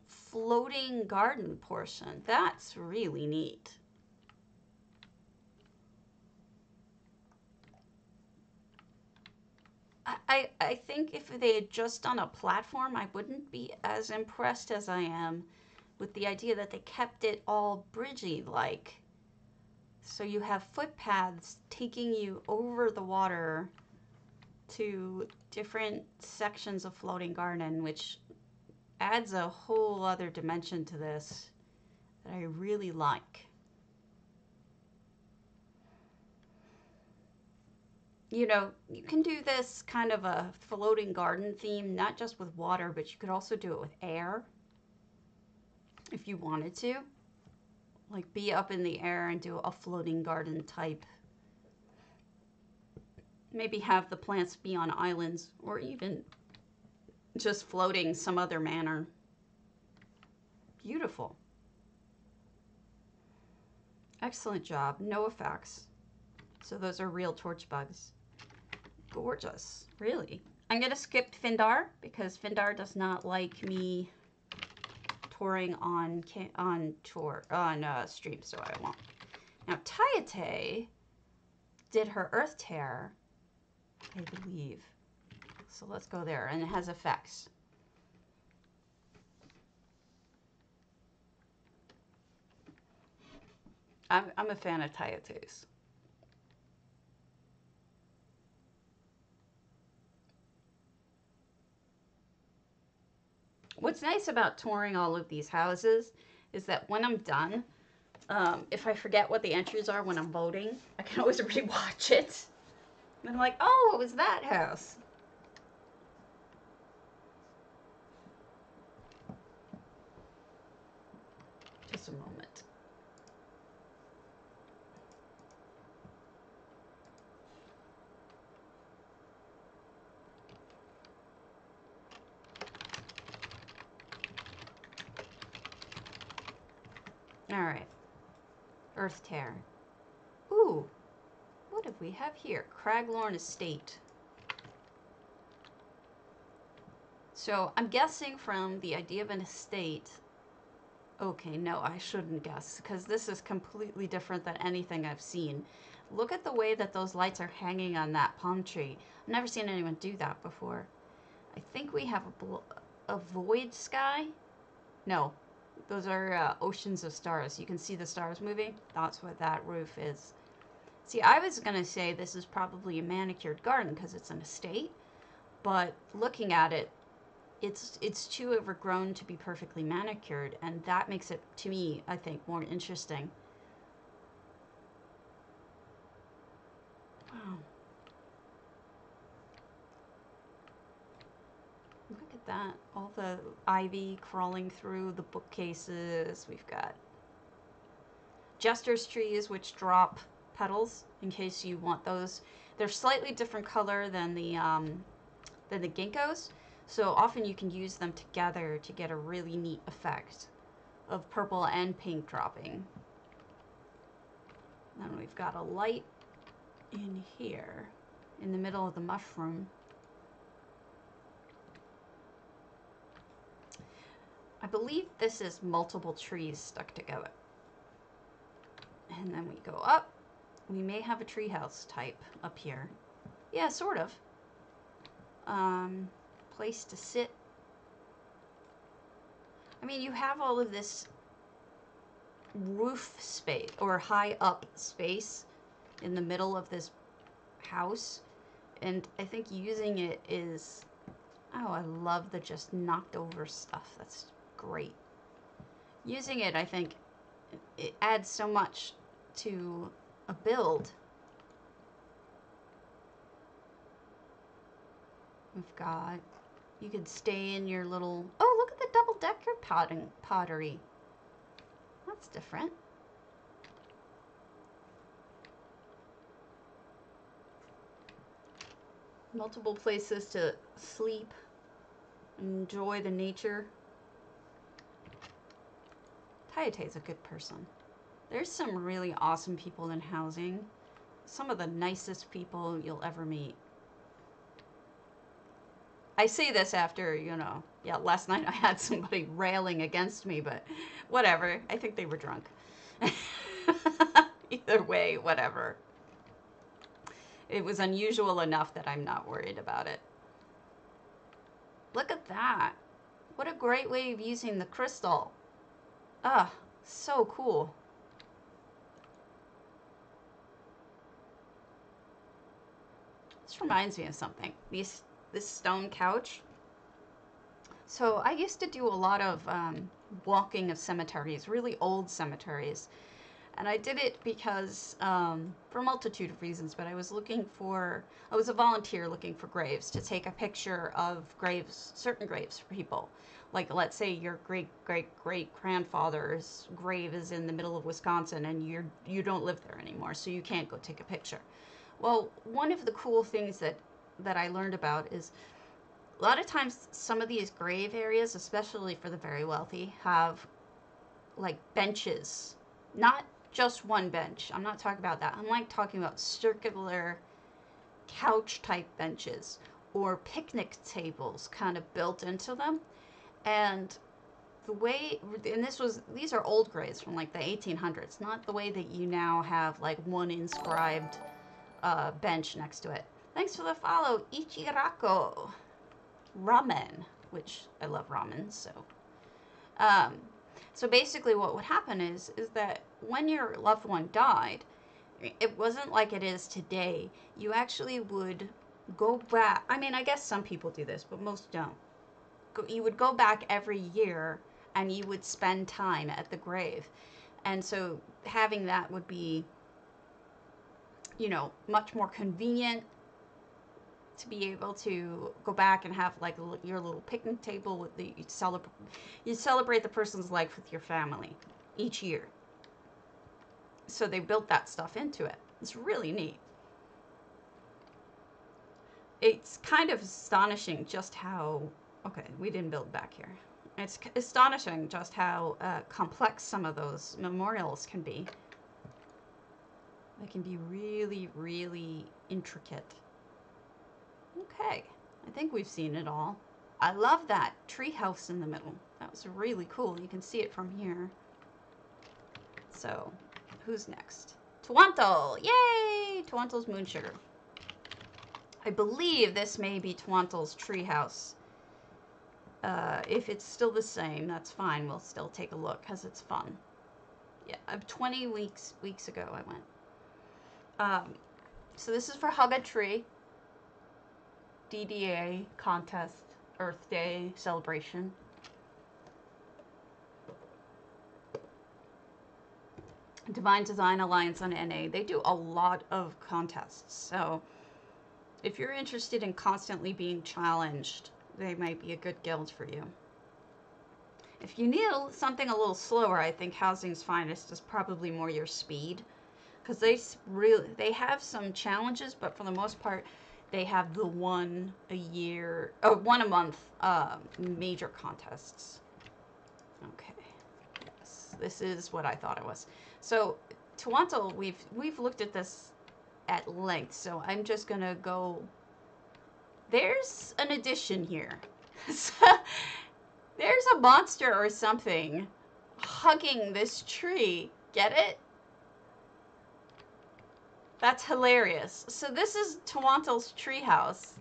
floating garden portion. That's really neat. I think if they had just done a platform, I wouldn't be as impressed as I am with the idea that they kept it all bridgey-like. So you have footpaths taking you over the water to different sections of floating garden, which adds a whole other dimension to this that I really like. You know, you can do this kind of a floating garden theme, not just with water, but you could also do it with air if you wanted to. Like be up in the air and do a floating garden type. Maybe have the plants be on islands or even just floating some other manner. Beautiful. Excellent job. No effects. So those are real torch bugs. Gorgeous. Really. I'm going to skip Findar because Findar does not like me touring on stream, so I won't. Now Tayate did her earthtear, I believe. So let's go there, and it has effects. I'm a fan of Tayate's. What's nice about touring all of these houses is that when I'm done, if I forget what the entries are when I'm voting, I can always rewatch it. And I'm like, oh, it was that house. Just a moment. Alright. Earthtear. Ooh. What do we have here? Craglorn Estate. So I'm guessing from the idea of an estate. Okay, no, I shouldn't guess, because this is completely different than anything I've seen. Look at the way that those lights are hanging on that palm tree. I've never seen anyone do that before. I think we have a void sky. No, those are oceans of stars. You can see the stars moving. That's what that roof is. See, I was going to say this is probably a manicured garden because it's an estate, but looking at it, it's too overgrown to be perfectly manicured, and that makes it, to me, I think, more interesting. Wow. Look at that. All the ivy crawling through the bookcases. We've got jester's trees, which drop petals in case you want those. They're slightly different color than the ginkgos, so often you can use them together to get a really neat effect of purple and pink dropping. Then we've got a light in here in the middle of the mushroom. I believe this is multiple trees stuck together. And then we go up. We may have a treehouse type up here. Yeah, sort of. Place to sit. I mean, you have all of this roof space, or high up space in the middle of this house. And I think using it is... Oh, I love the just knocked over stuff. That's great. Using it, I think, it adds so much to a build. We've got, you could stay in your little, oh, look at the double-decker pottery. That's different. Multiple places to sleep, enjoy the nature. Tayate's a good person. There's some really awesome people in housing. Some of the nicest people you'll ever meet. I say this after, you know, yeah, last night I had somebody railing against me, but whatever. I think they were drunk. Either way, whatever. It was unusual enough that I'm not worried about it. Look at that. What a great way of using the crystal. Ah, so cool. This reminds me of something. This stone couch. So I used to do a lot of walking of cemeteries, really old cemeteries. And I did it because, for a multitude of reasons, but I was a volunteer looking for graves to take a picture of graves, certain graves for people. Like, let's say your great-great-great-grandfather's grave is in the middle of Wisconsin and you don't live there anymore, so you can't go take a picture. Well, one of the cool things that I learned about is a lot of times some of these grave areas, especially for the very wealthy, have like benches. Not just one bench. I'm not talking about that. I'm like talking about circular couch type benches or picnic tables kind of built into them. And the way, and these are old graves from like the 1800s, not the way that you now have like one inscribed bench next to it. Thanks for the follow, Ichirako Ramen, which I love ramen, so. So basically what would happen is that when your loved one died, it wasn't like it is today. You actually would go back. I mean, I guess some people do this, but most don't. You would go back every year and you would spend time at the grave. And so having that would be, you know, much more convenient to be able to go back and have like your little picnic table with you celebrate the person's life with your family each year. So they built that stuff into it. It's really neat. It's kind of astonishing just how, okay, we didn't build back here. It's astonishing just how complex some of those memorials can be. They can be really, really intricate. Okay, I think we've seen it all. I love that tree house in the middle. That was really cool. You can see it from here. So, who's next? Twantl! Yay! Twantl's Moonsugar. I believe this may be Twantl's treehouse. If it's still the same, that's fine. We'll still take a look because it's fun. Yeah, 20 weeks ago I went. So this is for Hug a Tree. DDA contest, Earth Day celebration. Divine Design Alliance on NA. They do a lot of contests. So if you're interested in constantly being challenged, they might be a good guild for you. If you need something a little slower, I think Housing's Finest is probably more your speed. Because they have some challenges, but for the most part, they have the one a month major contests. Okay, yes, this is what I thought it was. So Twantl, we've looked at this at length, so I'm just gonna go. There's an addition here. There's a monster or something hugging this tree. Get it? That's hilarious. So this is Twantl's treehouse,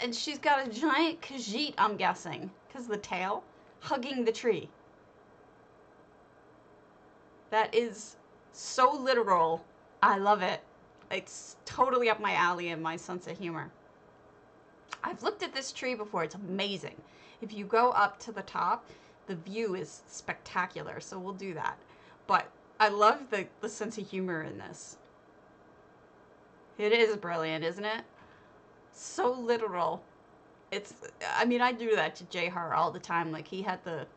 and she's got a giant Psijic, I'm guessing, because the tail, hugging the tree. That is so literal. I love it. It's totally up my alley and my sense of humor. I've looked at this tree before. It's amazing. If you go up to the top, the view is spectacular, so we'll do that. But I love the sense of humor in this. It is brilliant, isn't it? So literal. I mean, I do that to Jahar all the time. Like, he had the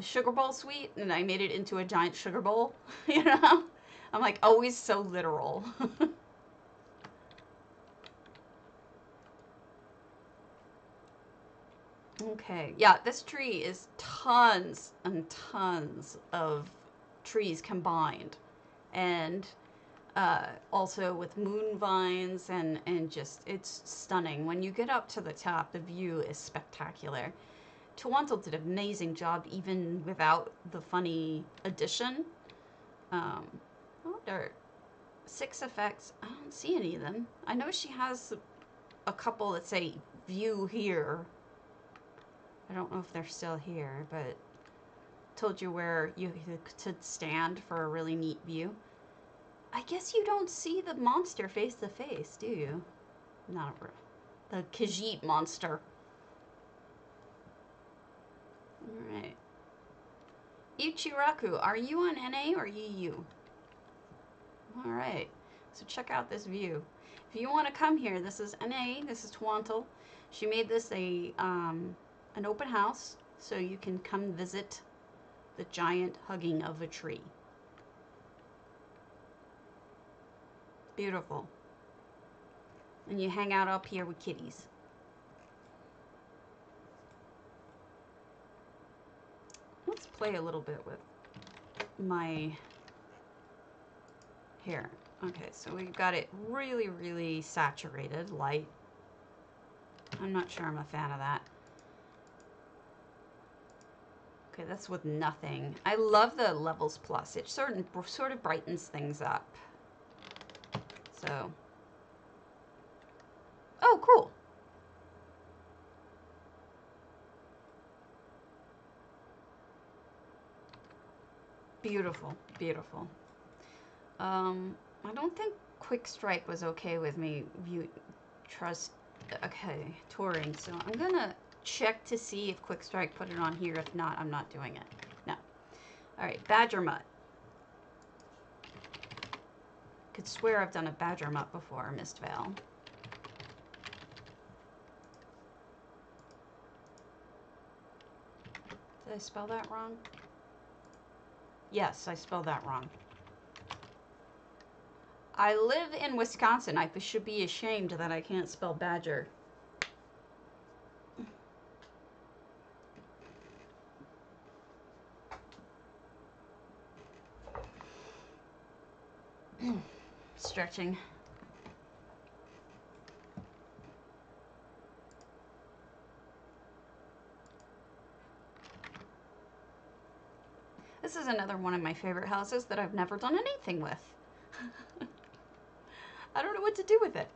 sugar bowl sweet, and I made it into a giant sugar bowl, you know? I'm like, always so literal. Okay, yeah, this tree is tons and tons of trees combined. And also with moon vines and just, it's stunning. When you get up to the top, the view is spectacular. Twantl did an amazing job even without the funny addition. Oh, there are 6 effects. I don't see any of them. I know she has a couple that say view here. I don't know if they're still here, but told you where you could stand for a really neat view. I guess you don't see the monster face to face, do you? Not the Psijic monster. Alright. Ichiraku, are you on NA or EU? Alright. So check out this view. If you want to come here, this is NA, this is Twantl. She made this an open house, so you can come visit the giant hugging of a tree. Beautiful. And you hang out up here with kitties. Let's play a little bit with my hair. Okay, so we've got it really, really saturated, light. I'm not sure I'm a fan of that. Okay, that's with nothing. I love the levels plus. It sort of brightens things up. So, oh, cool. Beautiful, beautiful. I don't think Quick Strike was okay with me. Okay, touring. So I'm gonna check to see if Quick Strike put it on here. If not, I'm not doing it. No. All right, Badger Mutt. Could swear I've done a Badger Mutt before, Mistveil. Did I spell that wrong? Yes, I spelled that wrong. I live in Wisconsin. I should be ashamed that I can't spell badger. stretching. This is another one of my favorite houses that I've never done anything with. I don't know what to do with it.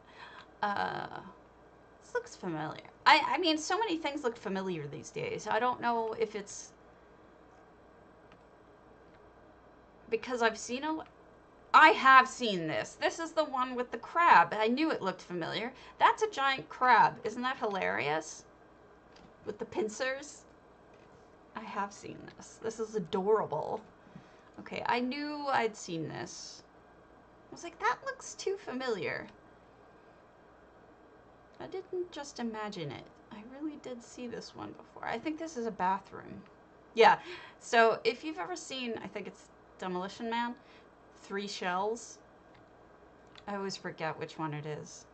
This looks familiar. I mean, so many things look familiar these days. I don't know if it's because I've seen I have seen this. This is the one with the crab. I knew it looked familiar. That's a giant crab. Isn't that hilarious? With the pincers. I have seen this. This is adorable. Okay, I knew I'd seen this. I was like, that looks too familiar. I didn't just imagine it. I really did see this one before. I think this is a bathroom. Yeah, so if you've ever seen, I think it's Demolition Man, 3 shells. I always forget which one it is.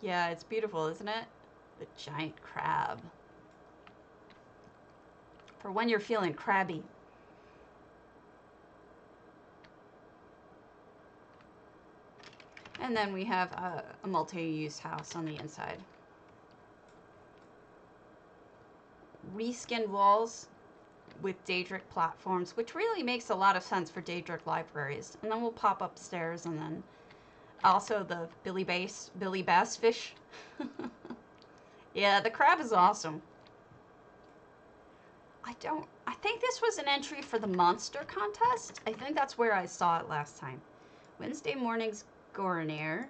Yeah, it's beautiful, isn't it? The giant crab. For when you're feeling crabby. And then we have a multi-use house on the inside. Reskinned walls with Daedric platforms, which really makes a lot of sense for Daedric libraries. And then we'll pop upstairs, and then also the Billy Bass fish. Yeah, the crab is awesome. I think this was an entry for the monster contest. I think that's where I saw it last time. Wednesday morning's goronir.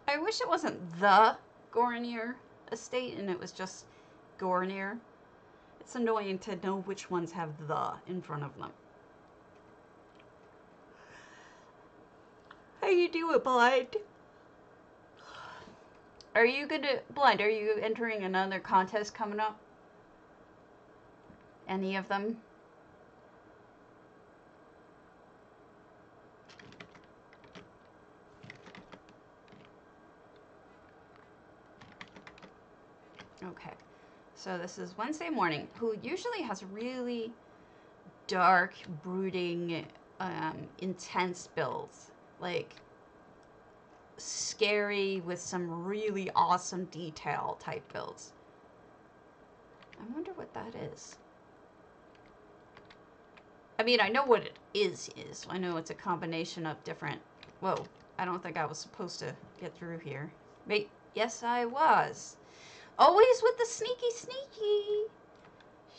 I wish it wasn't the goronir estate and it was just goronir. It's annoying to know which ones have the in front of them. How you doing, Blind? Are you Blind, are you entering another contest coming up? Any of them? Okay. So this is Wednesday morning, who usually has really dark, brooding, intense builds. Like, scary with some really awesome detail type builds. I wonder what that is. I mean, I know what it is. I know it's a combination of different... Whoa, I don't think I was supposed to get through here. Wait, yes I was. Always with the sneaky.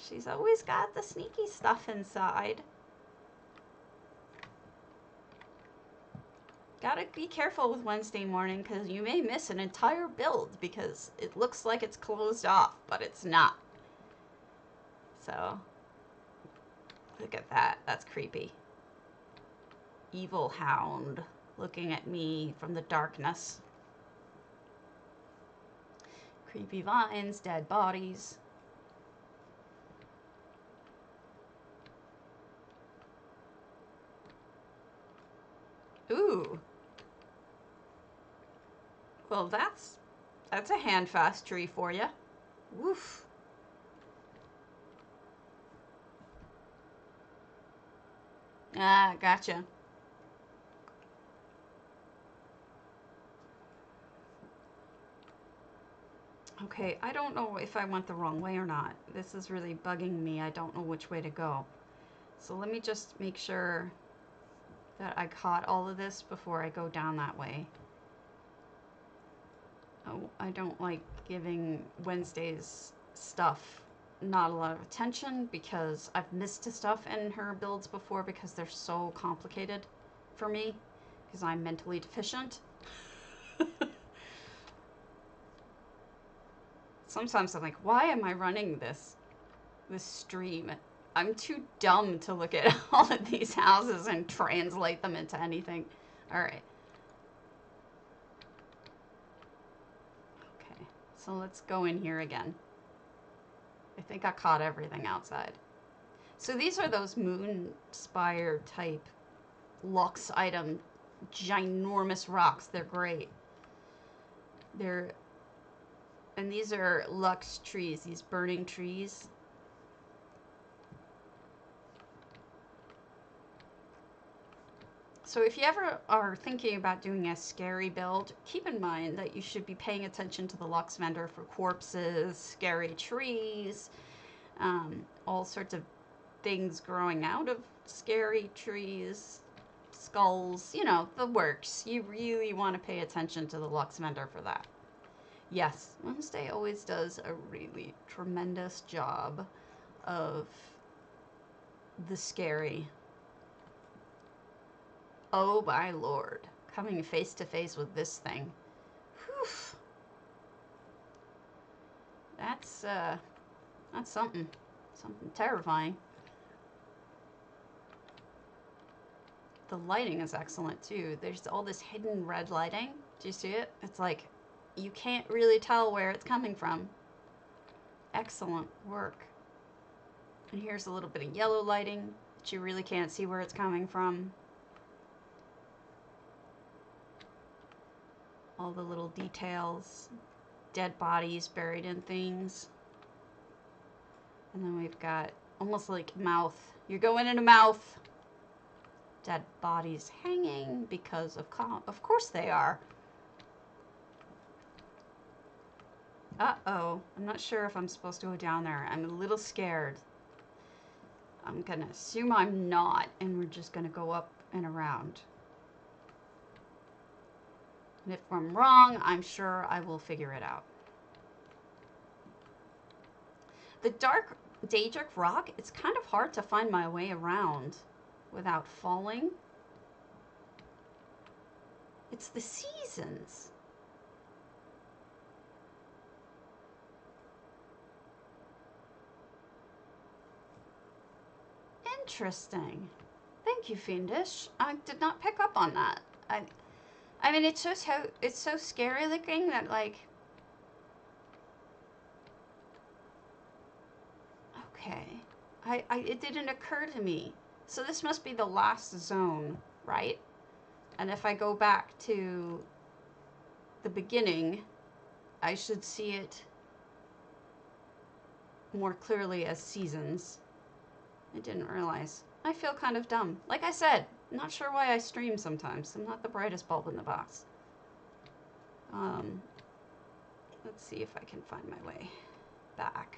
She's always got the sneaky stuff inside. Gotta be careful with Wednesday morning because you may miss an entire build because it looks like it's closed off, but it's not. So, look at that. That's creepy. Evil hound looking at me from the darkness. Creepy vines, dead bodies. Ooh. Well, that's a handfast tree for you. Woof. Ah, gotcha. Okay, I don't know if I went the wrong way or not. This is really bugging me. I don't know which way to go. So let me just make sure that I caught all of this before I go down that way. Oh, I don't like giving Wednesday's stuff not a lot of attention because I've missed stuff in her builds before because they're so complicated for me because I'm mentally deficient. Sometimes I'm like, why am I running this stream? I'm too dumb to look at all of these houses and translate them into anything. All right. Okay, so let's go in here again. I think I caught everything outside. So these are those moon spire type luxe item. Ginormous rocks. They're great. And these are luxe trees, these burning trees. So if you ever are thinking about doing a scary build, keep in mind that you should be paying attention to the luxe vendor for corpses, scary trees, all sorts of things growing out of scary trees, skulls, you know, the works. You really want to pay attention to the luxe vendor for that. Yes, Wednesday always does a really tremendous job of the scary. Oh my lord, coming face to face with this thing. Whew. That's something terrifying. The lighting is excellent too. There's all this hidden red lighting. Do you see it? It's like you can't really tell where it's coming from. Excellent work. And here's a little bit of yellow lighting, but you really can't see where it's coming from. All the little details, dead bodies buried in things. And then we've got almost like mouth. You're going in a mouth. Dead bodies hanging because of course they are. Uh-oh. I'm not sure if I'm supposed to go down there. I'm a little scared. I'm gonna assume I'm not, and we're just gonna go up and around. And if I'm wrong, I'm sure I will figure it out. The dark Daedric rock, it's kind of hard to find my way around without falling. It's the seasons. Interesting. Thank you, Fiendish. I did not pick up on that. I mean, it's just how it's so scary looking that, like, okay, it didn't occur to me. So this must be the last zone, right? And if I go back to the beginning, I should see it more clearly as seasons. I didn't realize. I feel kind of dumb. Like I said, not sure why I stream sometimes. I'm not the brightest bulb in the box. Let's see if I can find my way back.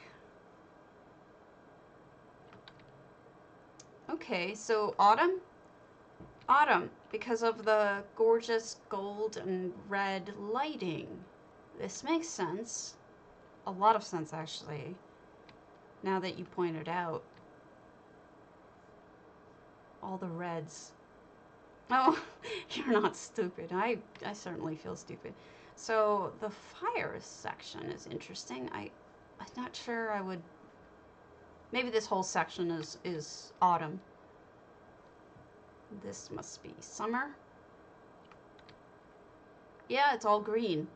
Okay, so autumn? Autumn, because of the gorgeous gold and red lighting. This makes sense. A lot of sense, actually, now that you pointed out. All the reds. Oh, you're not stupid. I certainly feel stupid. So the fire section is interesting. I'm not sure I would... Maybe this whole section is autumn. This must be summer. Yeah, it's all green.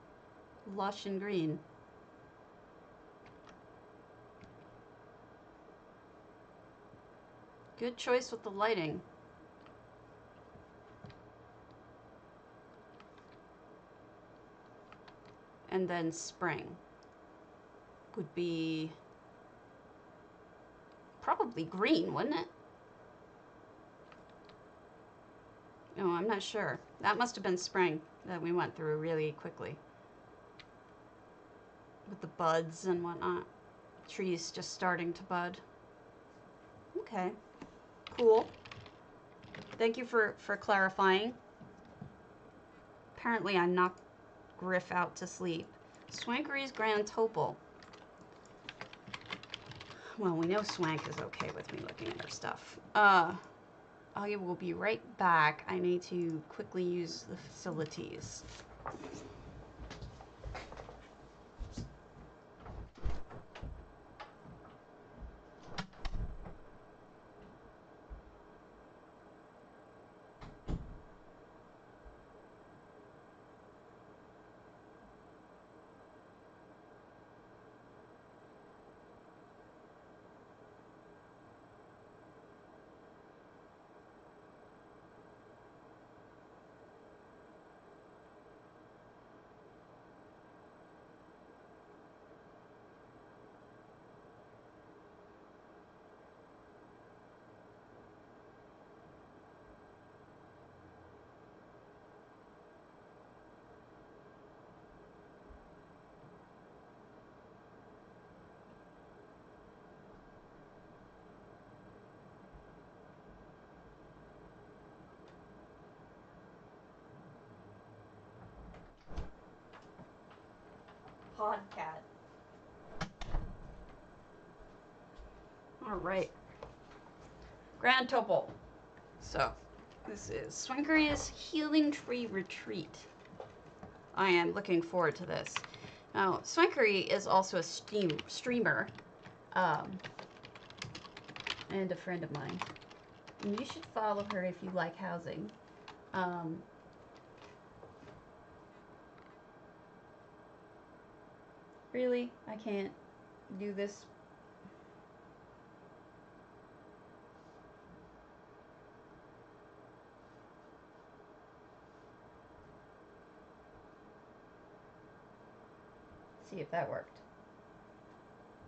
Lush and green. Good choice with the lighting. And then spring would be probably green, wouldn't it? No, I'm not sure. That must have been spring that we went through really quickly. With the buds and whatnot. Trees just starting to bud. Okay. Cool. Thank you for clarifying. Apparently I knocked Griff out to sleep. Swankery's Grand Topol. Well, we know Swank is okay with me looking at her stuff. I will be right back. I need to quickly use the facilities. podcat. All right. Grand Topol. So, this is Swankery's Healing Tree Retreat. I am looking forward to this. Now, Swankery is also a streamer, and a friend of mine. And you should follow her if you like housing. Really? I can't do this. See if that worked.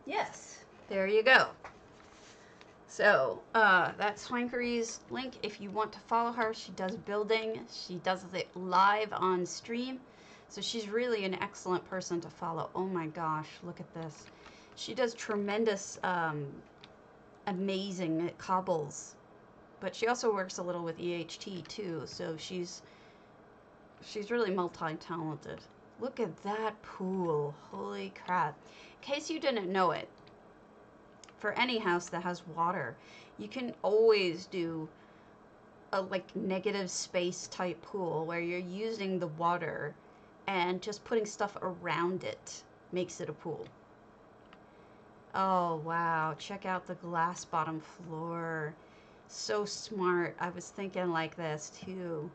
Yes, there you go. So, that's Swankery's link if you want to follow her. She does building. She does it live on stream. So she's really an excellent person to follow. Oh my gosh, look at this. She does tremendous, amazing cobbles. But she also works a little with EHT too. So she's really multi-talented. Look at that pool. Holy crap. In case you didn't know it, for any house that has water, you can always do a like negative space type pool where you're using the water and just putting stuff around it makes it a pool. Oh wow, check out the glass bottom floor. So smart. I was thinking like this too.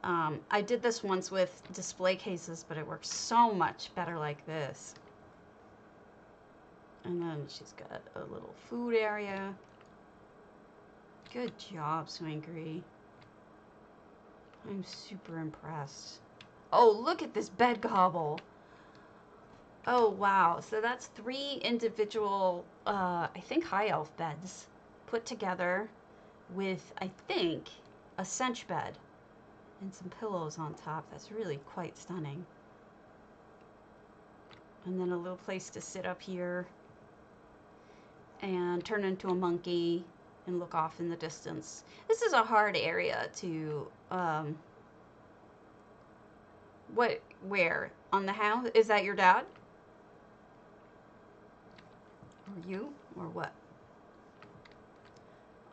I did this once with display cases, but it works so much better like this. And then she's got a little food area. Good job, Swankery. I'm super impressed. Oh, look at this bed gobble. Oh, wow. So that's 3 individual, I think, high elf beds put together with, I think, a cinch bed. And some pillows on top. That's really quite stunning. And then a little place to sit up here and turn into a monkey and look off in the distance. This is a hard area to, where? On the house? Is that your dad? Or you? Or what?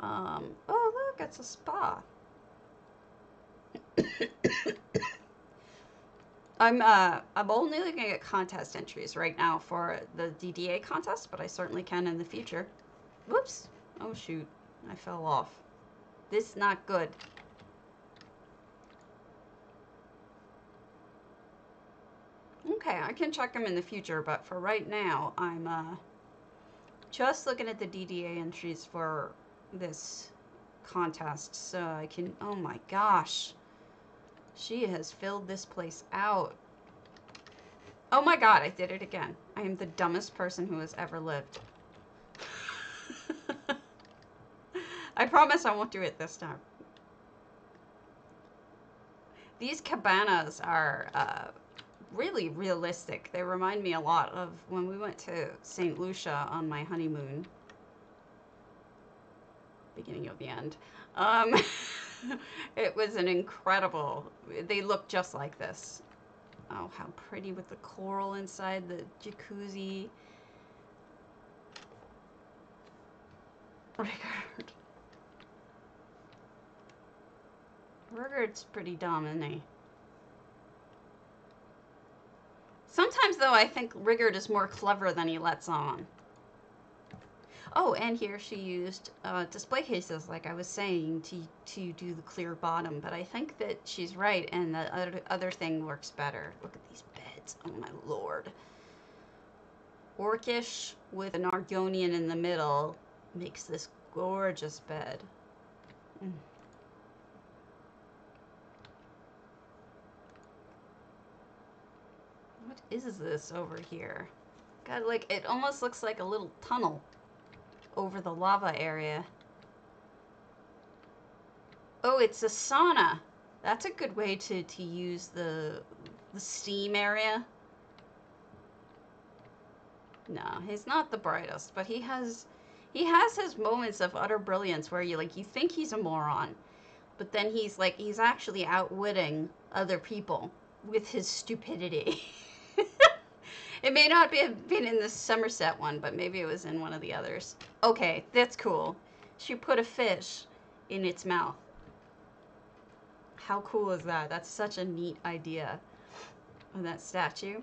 Oh look, it's a spa. I'm only looking at contest entries right now for the DDA contest, but I certainly can in the future. Whoops. Oh shoot. I fell off. This is not good. Okay, I can check them in the future, but for right now, I'm just looking at the DDA entries for this contest, so I can, oh my gosh. She has filled this place out. Oh my god, I did it again. I am the dumbest person who has ever lived. I promise I won't do it this time. These cabanas are really realistic. They remind me a lot of when we went to St. Lucia on my honeymoon. Beginning of the end. It was an incredible, they look just like this. Oh, how pretty with the coral inside the jacuzzi. Rigard. Rigard's pretty dumb, isn't he? Sometimes, though, I think Rigard is more clever than he lets on. Oh, and here she used display cases, like I was saying, to do the clear bottom. But I think that she's right, and the other thing works better. Look at these beds. Oh, my lord. Orcish with an Argonian in the middle makes this gorgeous bed. Mm. What is this over here? God, like, it almost looks like a little tunnel over the lava area. Oh, it's a sauna. That's a good way to use the steam area. No, he's not the brightest, but he has his moments of utter brilliance where you think he's a moron, but then he's actually outwitting other people with his stupidity. It may not have been in the Somerset one, but maybe it was in one of the others. Okay, that's cool. She put a fish in its mouth. How cool is that? That's such a neat idea of that statue.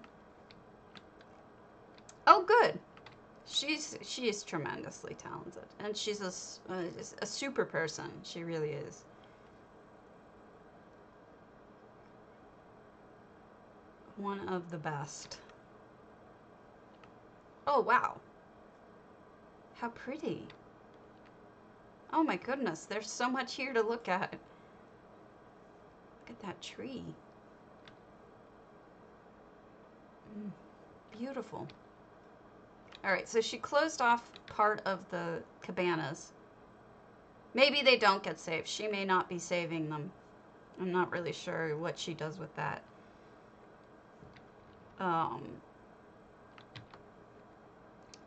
Oh, good. She is tremendously talented, and she's a super person. She really is. One of the best. Oh, wow. How pretty. Oh my goodness, there's so much here to look at. Look at that tree. Beautiful. Alright, so she closed off part of the cabanas. Maybe they don't get saved. She may not be saving them. I'm not really sure what she does with that.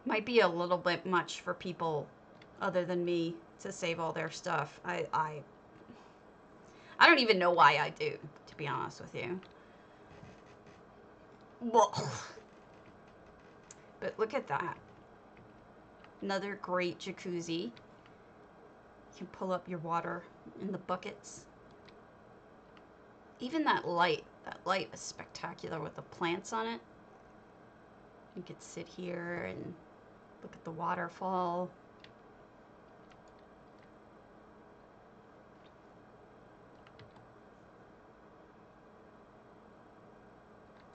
Might be a little bit much for people other than me to save all their stuff. I don't even know why I do, to be honest with you. Whoa. But look at that. Another great jacuzzi. You can pull up your water in the buckets. Even that light is spectacular with the plants on it. You could sit here and look at the waterfall.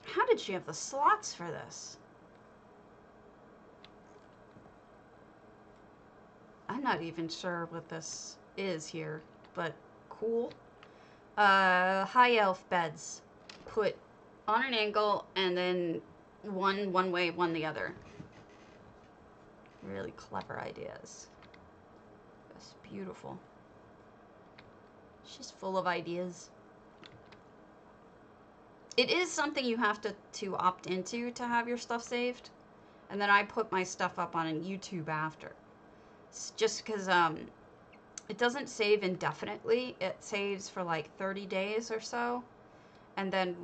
How did she have the slots for this? I'm not even sure what this is here, but cool. High elf beds put on an angle and then one way, one the other. Really clever ideas. That's beautiful. She's full of ideas. It is something you have to opt into to have your stuff saved. And then I put my stuff up on YouTube after. It's just because it doesn't save indefinitely. It saves for like 30 days or so. And then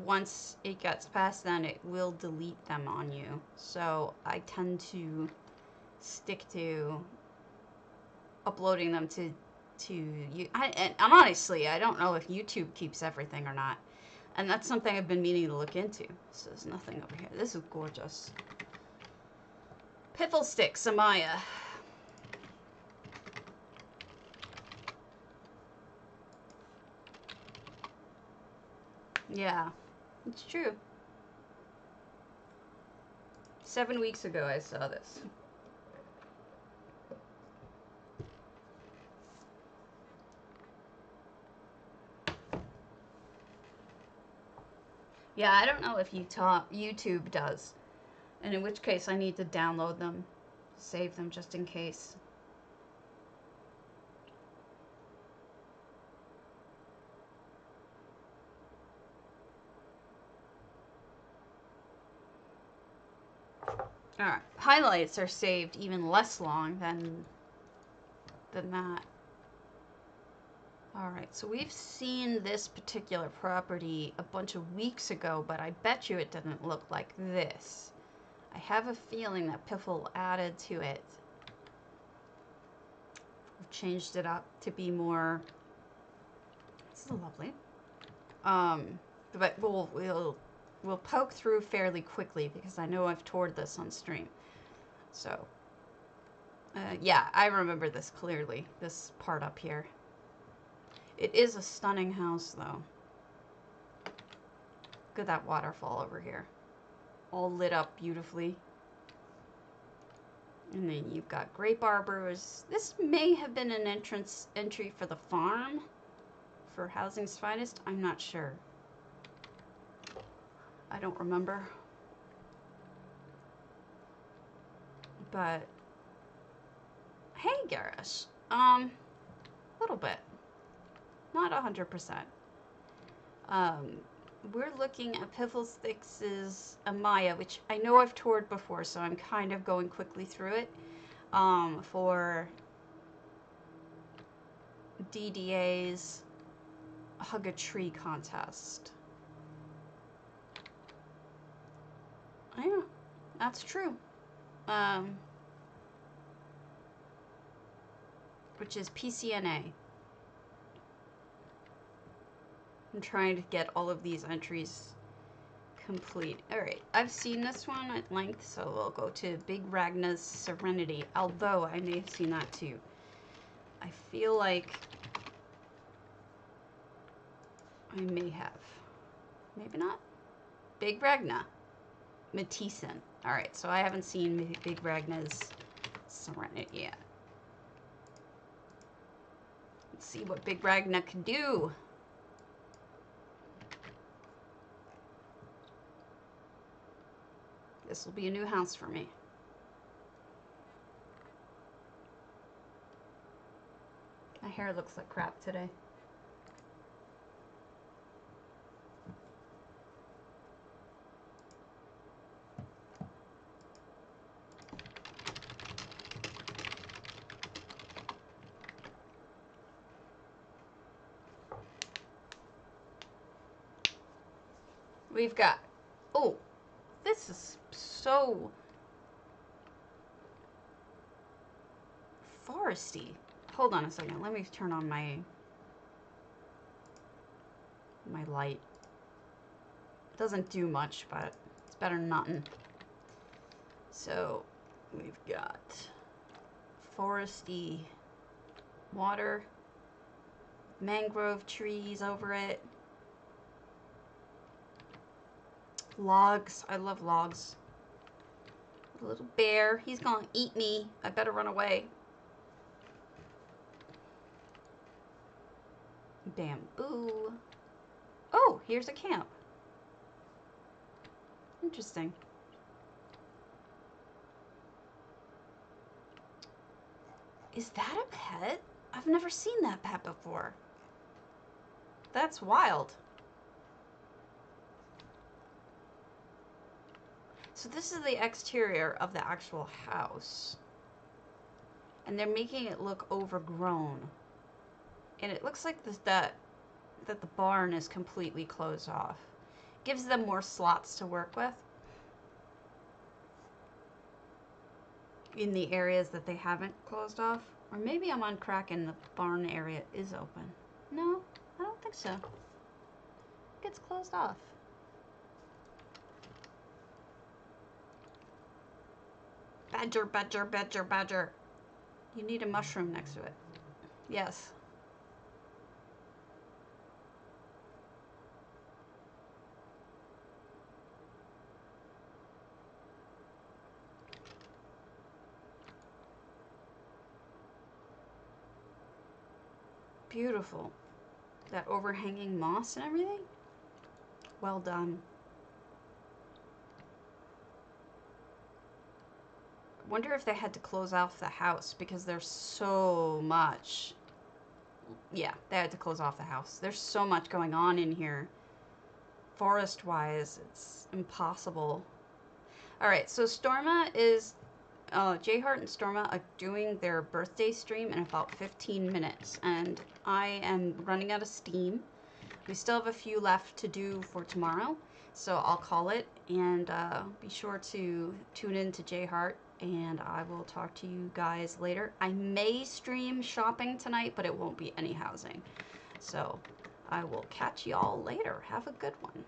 once it gets past then, it will delete them on you. So I tend to stick to uploading them to you. And honestly, I don't know if YouTube keeps everything or not. And that's something I've been meaning to look into. So there's nothing over here. This is gorgeous. Pifflestickss, Amaya. Yeah, it's true. 7 weeks ago I saw this. Yeah, I don't know if YouTube does. And in which case I need to download them, save them just in case. Alright, highlights are saved even less long than that. Alright, so we've seen this particular property a bunch of weeks ago, but I bet you it didn't look like this. I have a feeling that Piffle added to it. We've changed it up to be more... This is lovely. But we'll poke through fairly quickly because I know I've toured this on stream. So, yeah, I remember this clearly, this part up here. It is a stunning house, though. Look at that waterfall over here. All lit up beautifully. And then you've got grape arbors. This may have been an entry for the farm. For Housing's Finest. I'm not sure. I don't remember. But, hey, Garish. A little bit. Not 100%. We're looking at Pifflestick's Amaya, which I know I've toured before, so I'm kind of going quickly through it. For DDA's Hug a Tree contest. Yeah. That's true. Which is PCNA. I'm trying to get all of these entries complete. Alright, I've seen this one at length, so we'll go to big-ragna's Serenity, although I may have seen that too. I feel like I may have. Maybe not. big-ragna. Matheson. Alright, so I haven't seen big-ragna's Serenity yet. Let's see what big-ragna can do. This will be a new house for me. My hair looks like crap today. We've got, oh, this is so foresty. Hold on a second. Let me turn on my light. It doesn't do much, but it's better than nothing. So we've got foresty water, mangrove trees over it. Logs. I love logs. A little bear. He's gonna eat me. I better run away. Bamboo. Oh, here's a camp. Interesting. Is that a pet? I've never seen that pet before. That's wild. So this is the exterior of the actual house. And they're making it look overgrown. And it looks like that the barn is completely closed off. Gives them more slots to work with. In the areas that they haven't closed off. Or maybe I'm on crack and the barn area is open. No, I don't think so. It gets closed off. Badger, badger, badger, badger. You need a mushroom next to it. Yes. Beautiful. That overhanging moss and everything. Well done. Wonder if they had to close off the house because there's so much. Yeah, they had to close off the house. There's so much going on in here. Forest-wise, it's impossible. Alright, so Storma is... J-Heart and Storma are doing their birthday stream in about 15 minutes. And I am running out of steam. We still have a few left to do for tomorrow. So I'll call it. And be sure to tune in to J-Heart. And I will talk to you guys later. I may stream shopping tonight, but it won't be any housing. So I will catch y'all later. Have a good one.